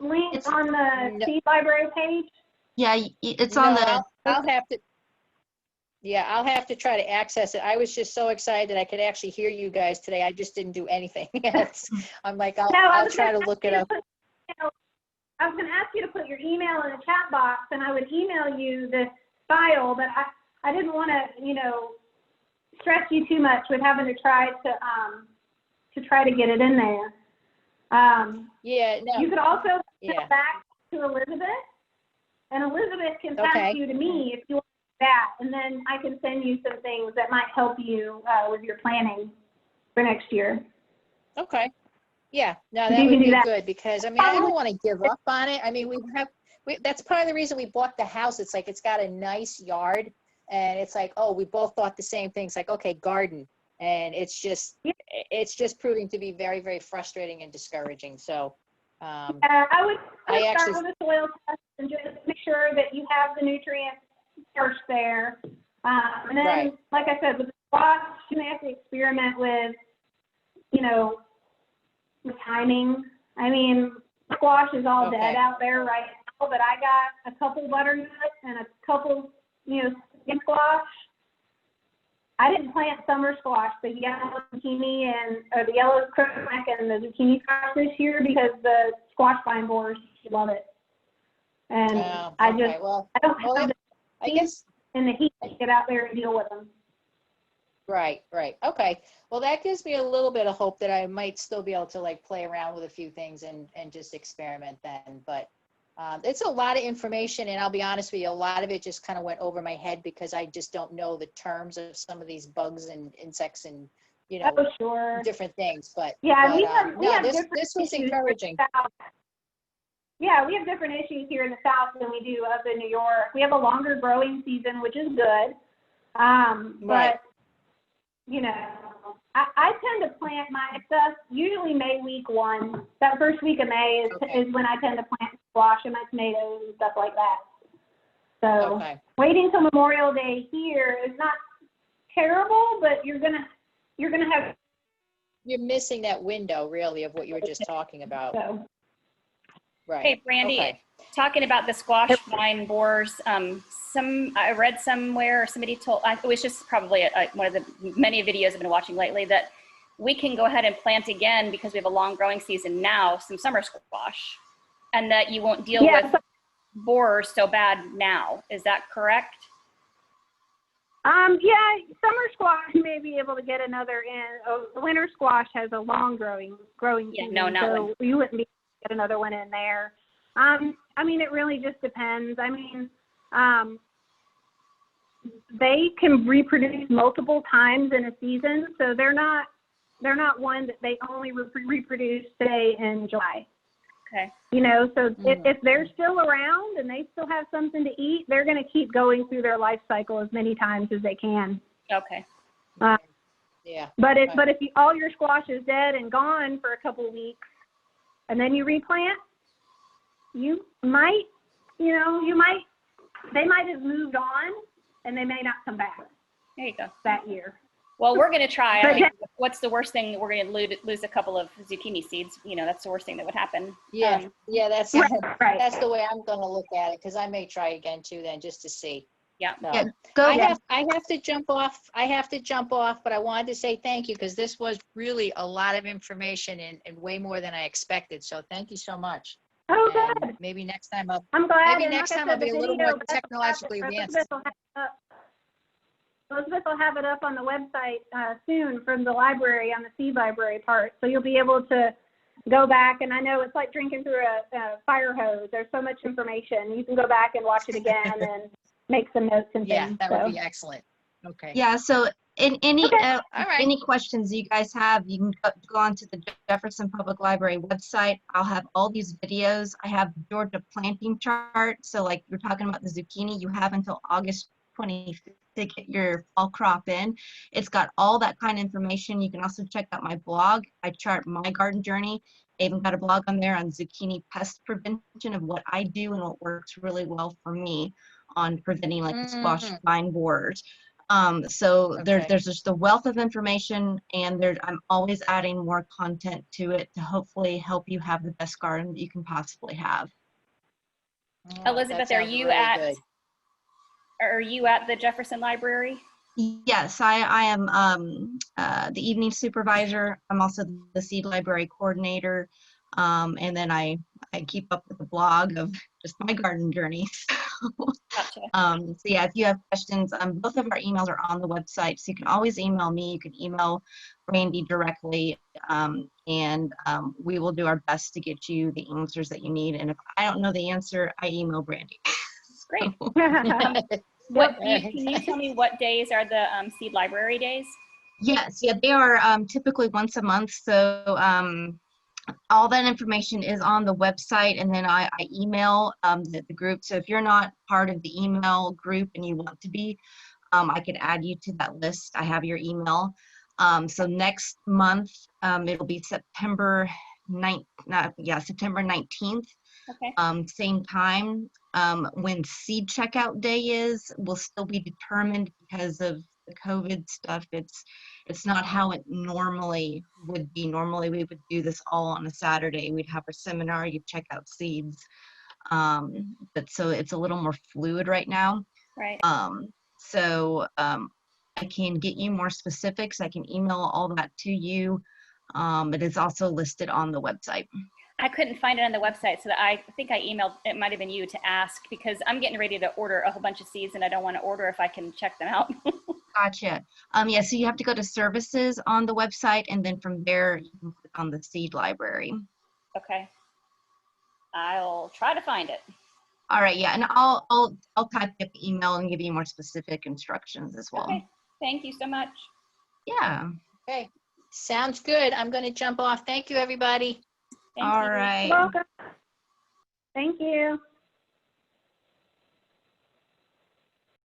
linked on the seed library page? Yeah, it's on the. I'll have to try to access it. I was just so excited that I could actually hear you guys today. I just didn't do anything else. I'm like, I'll try to look it up. I was going to ask you to put your email in the chat box, and I would email you this file, but I didn't want to, you know, stress you too much with having to try to get it in there. You could also send it back to Elizabeth, and Elizabeth can pass you to me if you want that, and then I can send you some things that might help you with your planning for next year. Okay. Yeah, no, that would be good because I mean, I don't want to give up on it. I mean, that's part of the reason we bought the house. It's like, it's got a nice yard and it's like, oh, we both thought the same thing. It's like, okay, garden. And it's just proving to be very, very frustrating and discouraging. So I would start with a soil test and just make sure that you have the nutrients first there. And then, like I said, with the squash, you may have to experiment with, you know, the timing. I mean, squash is all dead out there right now, but I got a couple butternuts and a couple, you know, skin squash. I didn't plant summer squash, the yellow zucchini or the yellow crookneck and the zucchini squash this year because the squash vine borers love it. And I don't have I guess in the heat to get out there and deal with them. Right, right. Okay. Well, that gives me a little bit of hope that I might still be able to like play around with a few things and just experiment then. But it's a lot of information, and I'll be honest with you, a lot of it just kind of went over my head because I just don't know the terms of some of these bugs and insects and, you know, Oh, sure. different things. But Yeah, but, we have no, different this was issues encouraging. Yeah, we have different issues here in the South than we do up in New York. We have a longer growing season, which is good. Right. But, you know, I tend to plant my stuff usually May week 1. That first week of May is when I tend to plant squash and my tomatoes and stuff like that. So waiting till Memorial Day here is not terrible, but you're gonna have. You're missing that window really of what you were just talking about. So. Right. Hey, Brandy, talking about the squash vine borers, I read somewhere, or somebody told, it was just probably one of the many videos I've been watching lately, that we can go ahead and plant again because we have a long growing season now, some summer squash, and that you won't deal with borers so bad now. Is that correct? Yeah, summer squash you may be able to get another in. Oh, the winter squash has a long growing season, no, not so one. you wouldn't be able to get another one in there. I mean, it really just depends. I mean, they can reproduce multiple times in a season, so they're not one that they only reproduce, say, in July. Okay. You know, so if they're still around and they still have something to eat, they're going to keep going through their life cycle as many times as they can. Okay. Yeah. But if all your squash is dead and gone for a couple of weeks, and then you replant, they might have moved on, and they may not come back. There you go. That year. Well, we're going to try. I mean, what's the worst thing? We're going to lose a couple of zucchini seeds. You know, that's the worst thing that would happen. Yeah, that's right. That's the way I'm going to look at it, because I may try again too, then, just to see. Yeah. So, Yeah, I have to jump off. But I wanted to say thank you, because this was really a lot of information and way more than I expected. So thank you so much. Oh, And good. maybe next time I'm glad. maybe And next like I time said, I'll be the a little video, more technologically advanced. Elizabeth will have it up on the website soon from the library, on the seed library part. So you'll be able to go back, and I know it's like drinking through a fire hose. There's so much information. You can go back and watch it again and make some notes and things. Yeah, that would be excellent. Okay. yeah. So any All right. any questions you guys have, you can go onto the Jefferson Public Library website. I'll have all these videos. I have Georgia planting chart. So like you're talking about the zucchini, you have until August 25th to get your fall crop in. It's got all that kind of information. You can also check out my blog. I chart my garden journey. I even got a blog on there on zucchini pest prevention of what I do and what works really well for me on preventing like the squash vine borers. So there's just a wealth of information, and I'm always adding more content to it to hopefully help you have the best garden that you can possibly have. Elizabeth, are you at the Jefferson Library? Yes, I am the evening supervisor. I'm also the seed library coordinator. And then I keep up with the blog of just my garden journey. Gotcha. So yeah, if you have questions, both of our emails are on the website, so you can always email me. You can email Brandy directly, and we will do our best to get you the answers that you need. And if I don't know the answer, I email Brandy. Great. Can you tell me what days are the seed library days? Yes, yeah, they are typically once a month. So all that information is on the website, and then I email the group. So if you're not part of the email group and you want to be, I could add you to that list. I have your email. So next month, it'll be September 19th. Okay. Same time. When seed checkout day is, will still be determined because of the COVID stuff. It's not how it normally would be. Normally we would do this all on a Saturday. We'd have our seminar, you'd check out seeds. But so it's a little more fluid right now. Right. I can get you more specifics. I can email all that to you. It is also listed on the website. I couldn't find it on the website, so that I think I emailed, it might have been you, to ask, because I'm getting ready to order a whole bunch of seeds and I don't want to order if I can check them out. Gotcha. Yeah, so you have to go to services on the website, and then from there you can click on the seed library. Okay. I'll try to find it. All right, yeah, and I'll type up the email and give you more specific instructions as well. Okay. Thank you so much. Yeah. Okay, sounds good. I'm going to jump off. Thank you, everybody. Thank All you. right. You're welcome. Thank you.